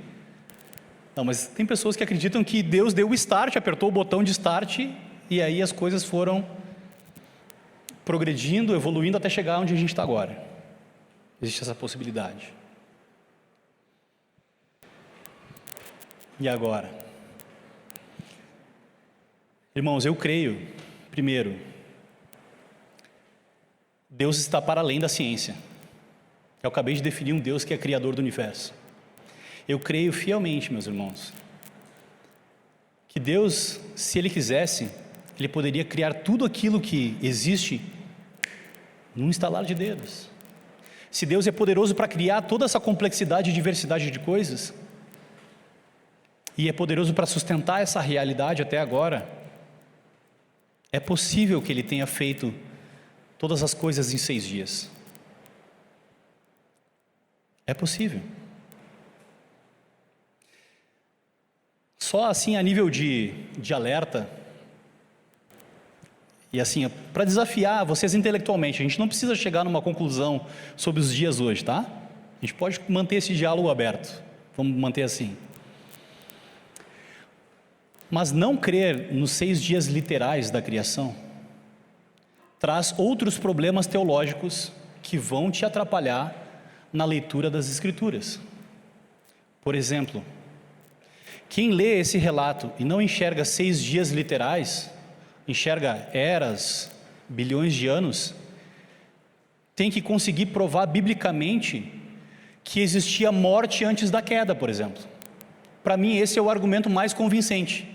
Não, mas tem pessoas que acreditam que Deus deu o start, apertou o botão de start, e aí as coisas foram progredindo, evoluindo até chegar onde a gente está agora. Existe essa possibilidade. E agora? Irmãos, eu creio, primeiro, Deus está para além da ciência. Eu acabei de definir um Deus que é criador do universo. Eu creio fielmente, meus irmãos, que Deus, se Ele quisesse, Ele poderia criar tudo aquilo que existe num estalar de dedos. Se Deus é poderoso para criar toda essa complexidade e diversidade de coisas, e é poderoso para sustentar essa realidade até agora, é possível que Ele tenha feito todas as coisas em 6 dias. É possível. Só assim a nível de alerta, e assim, para desafiar vocês intelectualmente, a gente não precisa chegar numa conclusão sobre os dias hoje, tá? A gente pode manter esse diálogo aberto, vamos manter assim. Mas não crer nos 6 dias literais da criação traz outros problemas teológicos que vão te atrapalhar na leitura das Escrituras. Por exemplo, quem lê esse relato e não enxerga 6 dias literais, enxerga eras, bilhões de anos, tem que conseguir provar biblicamente que existia morte antes da queda, por exemplo. Para mim, esse é o argumento mais convincente.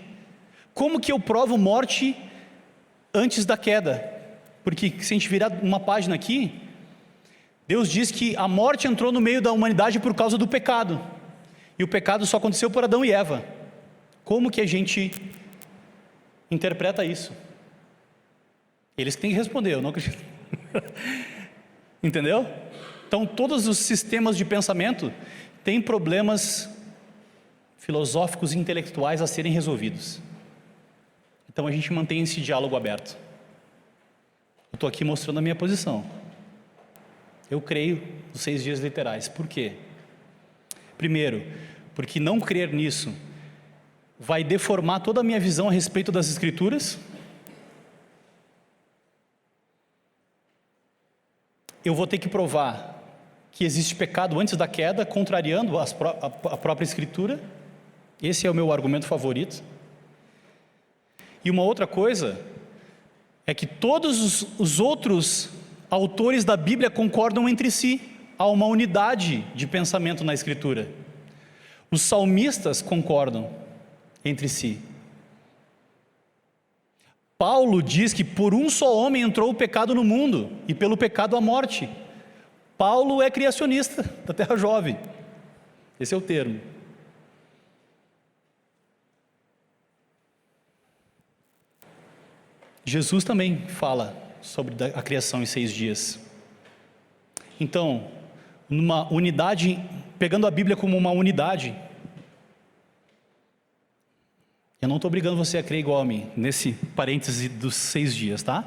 Como que eu provo morte antes da queda? Porque se a gente virar uma página aqui, Deus diz que a morte entrou no meio da humanidade por causa do pecado. E o pecado só aconteceu por Adão e Eva. Como que a gente interpreta isso? Eles têm que responder, eu não acredito. Entendeu? Então, todos os sistemas de pensamento têm problemas filosóficos e intelectuais a serem resolvidos. Então, a gente mantém esse diálogo aberto. Eu estou aqui mostrando a minha posição. Eu creio nos 6 dias literais. Por quê? Primeiro, porque não crer nisso vai deformar toda a minha visão a respeito das Escrituras. Eu vou ter que provar que existe pecado antes da queda, contrariando a própria Escritura. Esse é o meu argumento favorito. E uma outra coisa é que todos os outros autores da Bíblia concordam entre si. Há uma unidade de pensamento na Escritura. Os salmistas concordam entre si. Paulo diz que por um só homem entrou o pecado no mundo, e pelo pecado a morte. Paulo é criacionista da Terra Jovem. Esse é o termo. Jesus também fala sobre a criação em 6 dias. Então, numa unidade, pegando a Bíblia como uma unidade, eu não estou obrigando você a crer igual a mim, nesse parêntese dos 6 dias, tá?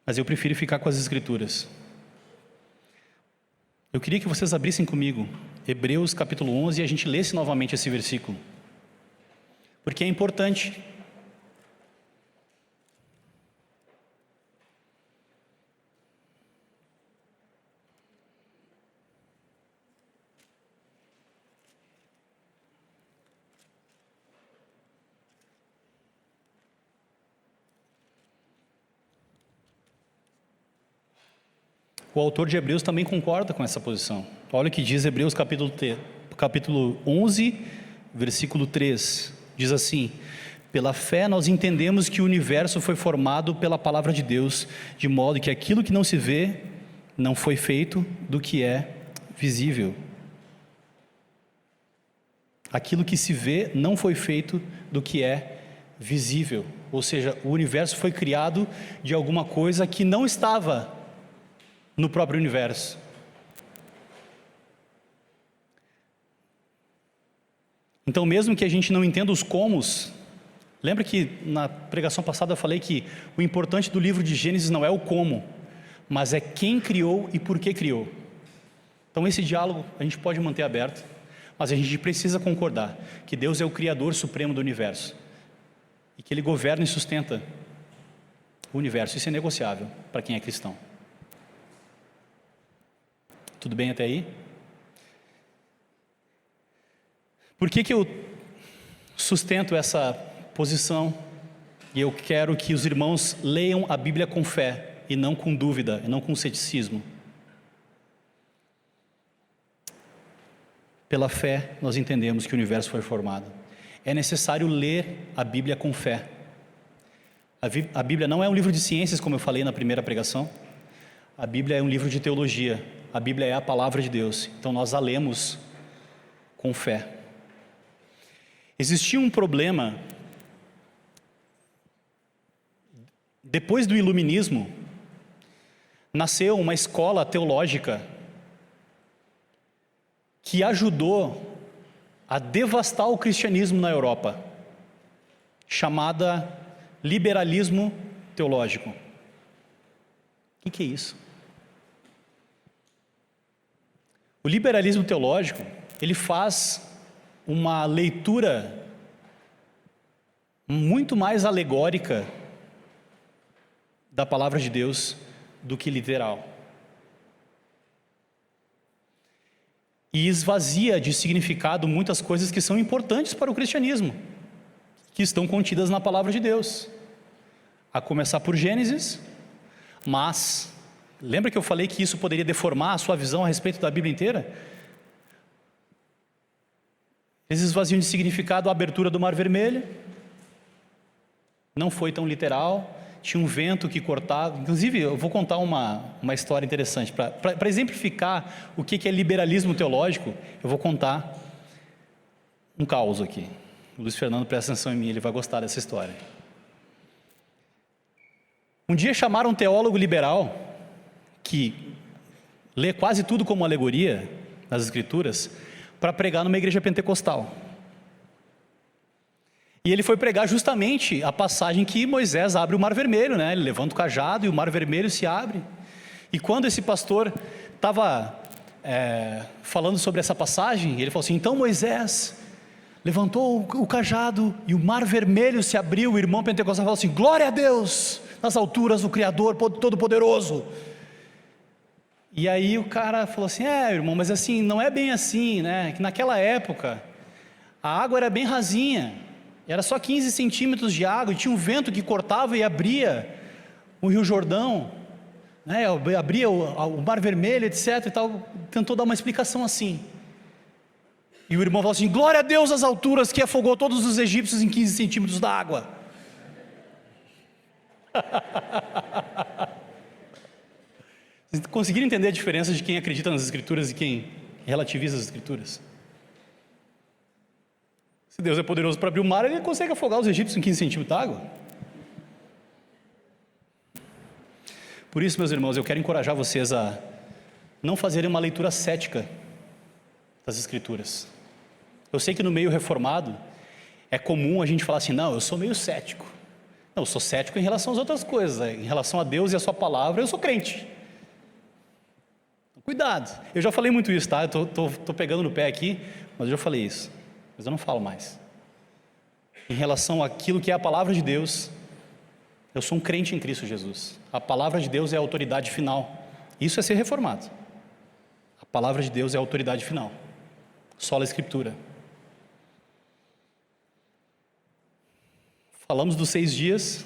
Mas eu prefiro ficar com as Escrituras. Eu queria que vocês abrissem comigo Hebreus capítulo 11 e a gente lesse novamente esse versículo, porque é importante. O autor de Hebreus também concorda com essa posição. Olha o que diz Hebreus capítulo 11, versículo 3. Diz assim: pela fé nós entendemos que o universo foi formado pela palavra de Deus, de modo que aquilo que não se vê não foi feito do que é visível. Aquilo que se vê não foi feito do que é visível. Ou seja, o universo foi criado de alguma coisa que não estava no próprio universo. Então, mesmo que a gente não entenda os comos, lembra que na pregação passada eu falei que o importante do livro de Gênesis não é o como, mas é quem criou e por que criou. Então esse diálogo a gente pode manter aberto, mas a gente precisa concordar que Deus é o Criador Supremo do universo e que Ele governa e sustenta o universo. Isso é negociável para quem é cristão. Tudo bem até aí? Por que eu sustento essa posição? E eu quero que os irmãos leiam a Bíblia com fé, e não com dúvida, e não com ceticismo. Pela fé, nós entendemos que o universo foi formado. É necessário ler a Bíblia com fé. A Bíblia não é um livro de ciências, como eu falei na primeira pregação. A Bíblia é um livro de teologia. A Bíblia é a palavra de Deus. Então nós a lemos com fé. Existia um problema depois do iluminismo. Nasceu uma escola teológica que ajudou a devastar o cristianismo na Europa, chamada liberalismo teológico. O que é isso? O liberalismo teológico, ele faz uma leitura muito mais alegórica da palavra de Deus do que literal. E esvazia de significado muitas coisas que são importantes para o cristianismo, que estão contidas na palavra de Deus. A começar por Gênesis, mas lembra que eu falei que isso poderia deformar a sua visão a respeito da Bíblia inteira? Eles esvaziam de significado a abertura do Mar Vermelho. Não foi tão literal. Tinha um vento que cortava. Inclusive, eu vou contar uma história interessante. Para exemplificar o que é liberalismo teológico, eu vou contar um caos aqui. O Luiz Fernando presta atenção em mim, ele vai gostar dessa história. Um dia chamaram um teólogo liberal, que lê quase tudo como alegoria nas Escrituras, para pregar numa igreja pentecostal. E ele foi pregar justamente a passagem que Moisés abre o Mar Vermelho, né? Ele levanta o cajado e o Mar Vermelho se abre. E quando esse pastor estava falando sobre essa passagem, e ele falou assim: então Moisés levantou o cajado e o mar vermelho se abriu. O irmão pentecostal falou assim: glória a Deus nas alturas, o Criador Todo-Poderoso. E aí o cara falou assim: irmão, mas assim, não é bem assim, né? Que naquela época a água era bem rasinha, era só 15 centímetros de água, e tinha um vento que cortava e abria o Rio Jordão, né? Abria o Mar Vermelho, etc. e tal. Tentou dar uma explicação assim. E o irmão falou assim: glória a Deus às alturas, que afogou todos os egípcios em 15 centímetros da água. Vocês conseguiram entender a diferença de quem acredita nas Escrituras e quem relativiza as Escrituras? Se Deus é poderoso para abrir o mar, Ele consegue afogar os egípcios em 15 centímetros de água. Por isso, meus irmãos, eu quero encorajar vocês a não fazerem uma leitura cética das Escrituras. Eu sei que no meio reformado é comum a gente falar assim: não, eu sou meio cético. Não, eu sou cético em relação às outras coisas, em relação a Deus e a sua palavra, eu sou crente. Cuidado, eu já falei muito isso, tá? Eu tô pegando no pé aqui, mas eu já falei isso, mas eu não falo mais. Em relação àquilo que é a palavra de Deus, eu sou um crente em Cristo Jesus. A palavra de Deus é a autoridade final. Isso é ser reformado. A palavra de Deus é a autoridade final. Sola Escritura. Falamos dos 6 dias.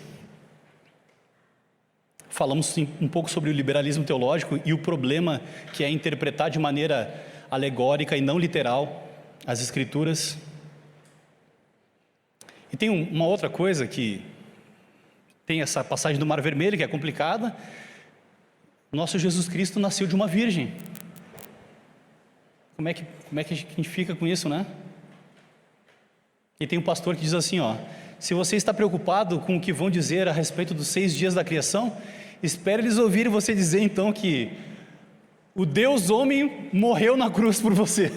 Falamos um pouco sobre o liberalismo teológico e o problema que é interpretar de maneira alegórica e não literal as Escrituras. E tem uma outra coisa que tem essa passagem do Mar Vermelho, que é complicada. Nosso Jesus Cristo nasceu de uma virgem. Como é que a gente fica com isso, né? E tem um pastor que diz assim, se você está preocupado com o que vão dizer a respeito dos 6 dias da criação, espere eles ouvirem você dizer então que o Deus homem morreu na cruz por você.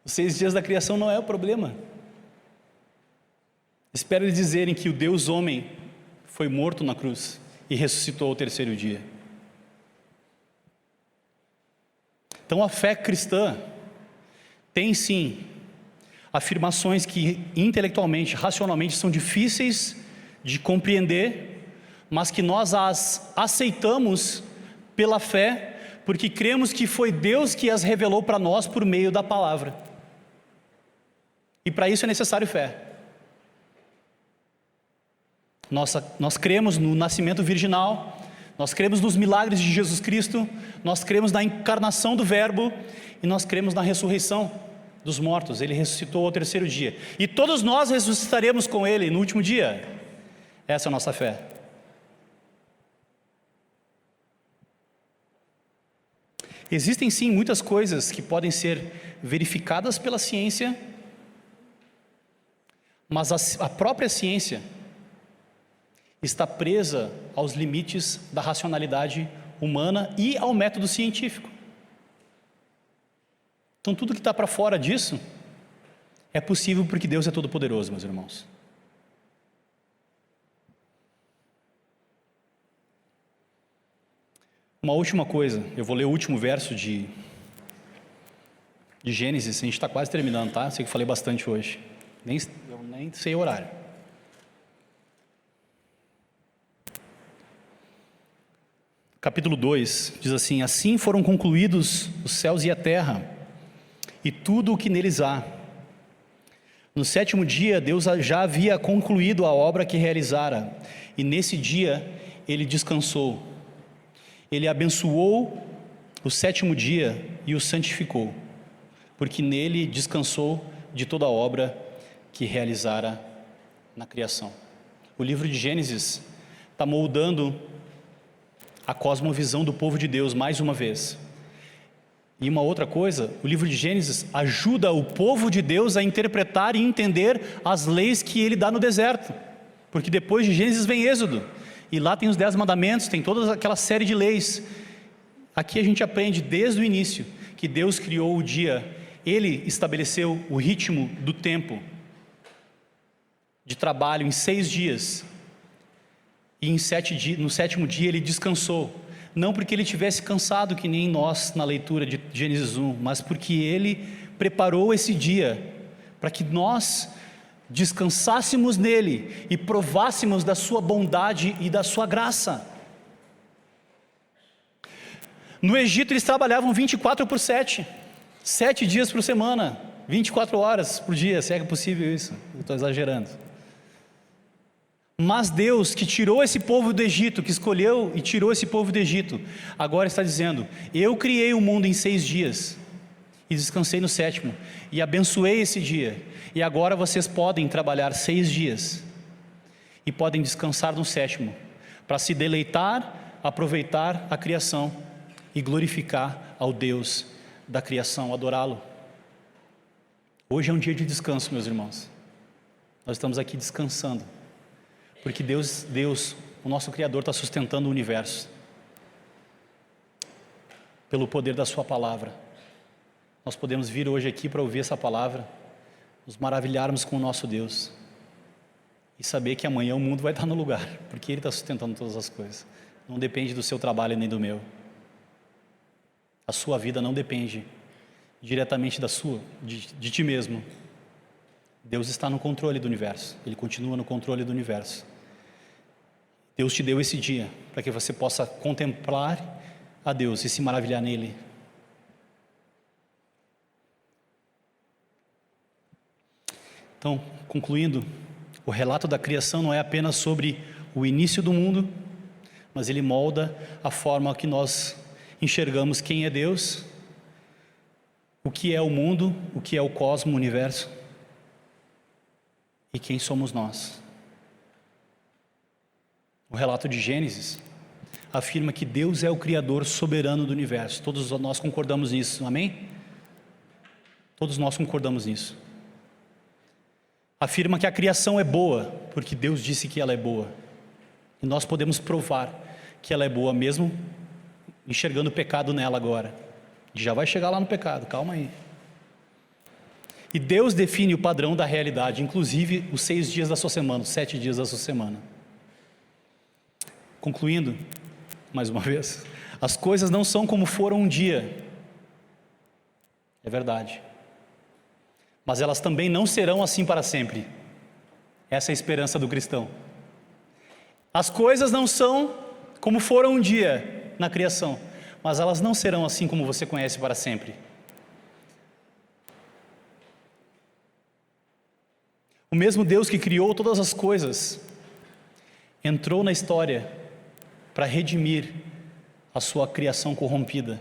Os 6 dias da criação não é o problema. Espere eles dizerem que o Deus homem foi morto na cruz e ressuscitou ao 3º dia. Então a fé cristã tem sim afirmações que intelectualmente, racionalmente são difíceis de compreender, mas que nós as aceitamos pela fé, porque cremos que foi Deus que as revelou para nós por meio da palavra. E para isso é necessário fé. Nós cremos no nascimento virginal, nós cremos nos milagres de Jesus Cristo, nós cremos na encarnação do Verbo e nós cremos na ressurreição dos mortos. Ele ressuscitou ao 3º dia. E todos nós ressuscitaremos com Ele no último dia. Essa é a nossa fé. Existem sim muitas coisas que podem ser verificadas pela ciência, mas a própria ciência está presa aos limites da racionalidade humana e ao método científico. Então tudo que está para fora disso é possível porque Deus é todo-poderoso, meus irmãos. Uma última coisa, eu vou ler o último verso de Gênesis. A gente está quase terminando, tá? Sei que falei bastante hoje, eu nem sei o horário. Capítulo 2 diz assim: assim foram concluídos os céus e a terra e tudo o que neles há. No 7º dia Deus já havia concluído a obra que realizara, e nesse dia Ele descansou. Ele abençoou o 7º dia e o santificou, porque nele descansou de toda a obra que realizara na criação. O livro de Gênesis está moldando a cosmovisão do povo de Deus mais uma vez. E uma outra coisa, o livro de Gênesis ajuda o povo de Deus a interpretar e entender as leis que Ele dá no deserto, porque depois de Gênesis vem Êxodo, e lá tem os 10 mandamentos, tem toda aquela série de leis. Aqui a gente aprende desde o início que Deus criou o dia, Ele estabeleceu o ritmo do tempo de trabalho em 6 dias, e no sétimo dia ele descansou. Não porque ele tivesse cansado que nem nós na leitura de Gênesis 1, mas porque ele preparou esse dia para que nós descansássemos nele e provássemos da sua bondade e da sua graça. No Egito eles trabalhavam 24/7, 7 dias por semana, 24 horas por dia, se é possível isso, eu estou exagerando. Mas Deus que tirou esse povo do Egito, que escolheu e tirou esse povo do Egito, agora está dizendo: eu criei o mundo em 6 dias, e descansei no 7º, e abençoei esse dia, e agora vocês podem trabalhar 6 dias, e podem descansar no 7º, para se deleitar, aproveitar a criação, e glorificar ao Deus da criação, adorá-lo. Hoje é um dia de descanso, meus irmãos, nós estamos aqui descansando, porque Deus, o nosso Criador, está sustentando o universo, pelo poder da sua palavra. Nós podemos vir hoje aqui para ouvir essa palavra, nos maravilharmos com o nosso Deus, e saber que amanhã o mundo vai estar no lugar, porque Ele está sustentando todas as coisas, não depende do seu trabalho nem do meu. A sua vida não depende diretamente de ti mesmo. Deus está no controle do universo, Ele continua no controle do universo. Deus te deu esse dia para que você possa contemplar a Deus e se maravilhar nele. Então, concluindo, o relato da criação não é apenas sobre o início do mundo, mas ele molda a forma que nós enxergamos quem é Deus, o que é o mundo, o que é o cosmo, o universo, e quem somos nós. O relato de Gênesis afirma que Deus é o Criador soberano do universo. Todos nós concordamos nisso, amém? Todos nós concordamos nisso. Afirma que a criação é boa, porque Deus disse que ela é boa. E nós podemos provar que ela é boa, mesmo enxergando o pecado nela agora. Já vai chegar lá no pecado, calma aí. E Deus define o padrão da realidade, inclusive os 6 dias da sua semana, os 7 dias da sua semana. Concluindo, mais uma vez, as coisas não são como foram um dia. É verdade. Mas elas também não serão assim para sempre. Essa é a esperança do cristão. As coisas não são como foram um dia na criação, mas elas não serão assim como você conhece para sempre. O mesmo Deus que criou todas as coisas entrou na história para redimir a sua criação corrompida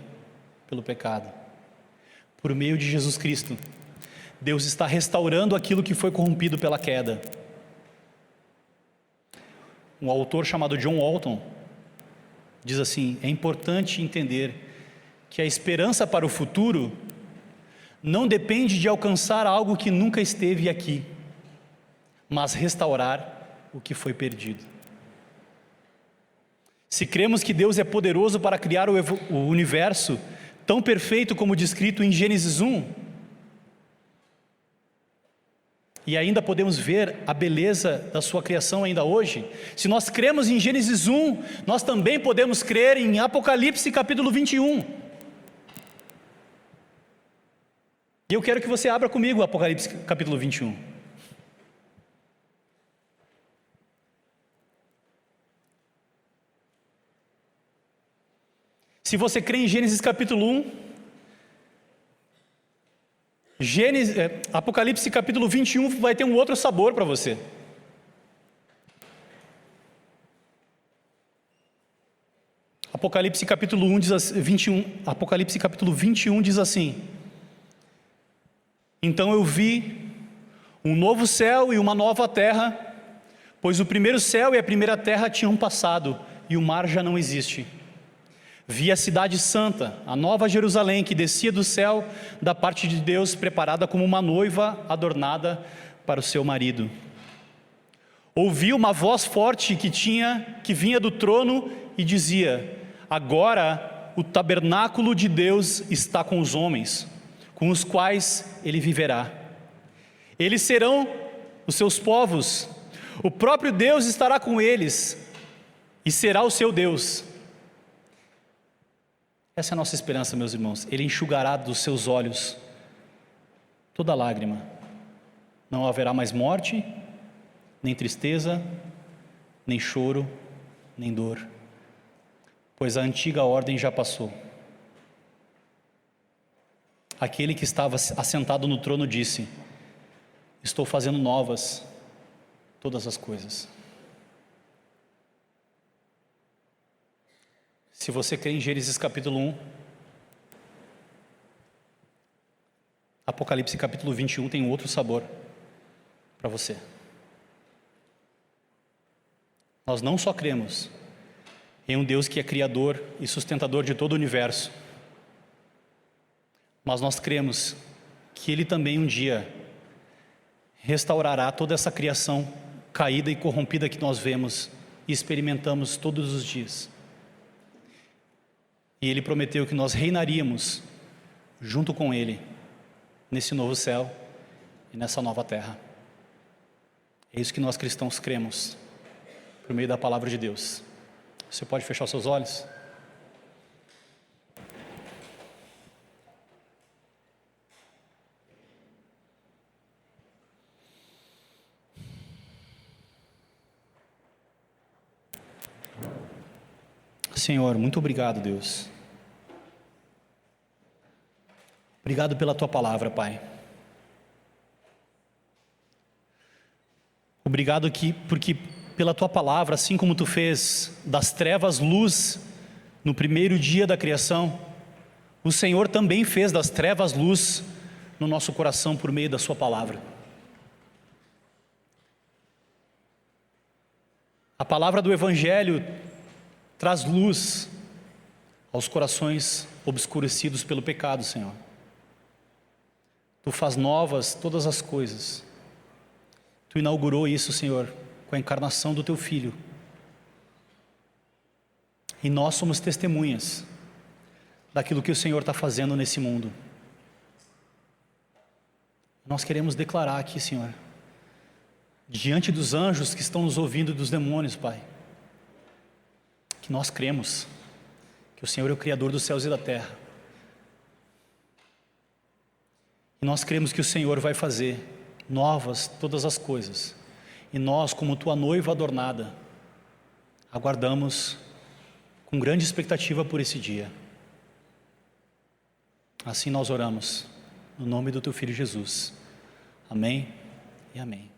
pelo pecado. Por meio de Jesus Cristo, Deus está restaurando aquilo que foi corrompido pela queda. Um autor chamado John Walton diz assim: é importante entender que a esperança para o futuro não depende de alcançar algo que nunca esteve aqui, mas restaurar o que foi perdido. Se cremos que Deus é poderoso para criar o universo tão perfeito como descrito em Gênesis 1, e ainda podemos ver a beleza da sua criação ainda hoje, se nós cremos em Gênesis 1, nós também podemos crer em Apocalipse capítulo 21. E eu quero que você abra comigo Apocalipse capítulo 21. Se você crê em Gênesis capítulo 1, Apocalipse capítulo 21 vai ter um outro sabor para você. Apocalipse capítulo 21 diz assim: então eu vi um novo céu e uma nova terra, pois o primeiro céu e a primeira terra tinham passado, e o mar já não existe. Vi a cidade santa, a nova Jerusalém, que descia do céu da parte de Deus, preparada como uma noiva adornada para o seu marido. Ouvi uma voz forte que vinha do trono e dizia: agora o tabernáculo de Deus está com os homens, com os quais ele viverá. Eles serão os seus povos, o próprio Deus estará com eles. e será o seu Deus. Essa é a nossa esperança, meus irmãos. Ele enxugará dos seus olhos toda lágrima. Não haverá mais morte, nem tristeza, nem choro, nem dor, pois a antiga ordem já passou. Aquele que estava assentado no trono disse: estou fazendo novas todas as coisas. Se você crê em Gênesis capítulo 1, Apocalipse capítulo 21 tem um outro sabor para você. Nós não só cremos em um Deus que é criador e sustentador de todo o universo, mas nós cremos que Ele também um dia restaurará toda essa criação caída e corrompida que nós vemos e experimentamos todos os dias. E Ele prometeu que nós reinaríamos junto com Ele nesse novo céu e nessa nova terra. É isso que nós cristãos cremos por meio da palavra de Deus. Você pode fechar os seus olhos? Senhor, muito obrigado, Deus. Obrigado pela Tua palavra, Pai. Obrigado porque pela Tua palavra, assim como Tu fez das trevas luz no primeiro dia da criação, o Senhor também fez das trevas luz no nosso coração por meio da Sua palavra. A palavra do Evangelho traz luz aos corações obscurecidos pelo pecado, Senhor. Tu faz novas todas as coisas. Tu inaugurou isso, Senhor, com a encarnação do Teu Filho. E nós somos testemunhas daquilo que o Senhor está fazendo nesse mundo. Nós queremos declarar aqui, Senhor, diante dos anjos que estão nos ouvindo e dos demônios, Pai, que nós cremos que o Senhor é o Criador dos céus e da terra. E nós cremos que o Senhor vai fazer novas todas as coisas. E nós, como Tua noiva adornada, aguardamos com grande expectativa por esse dia. Assim nós oramos, no nome do Teu Filho Jesus. Amém e amém.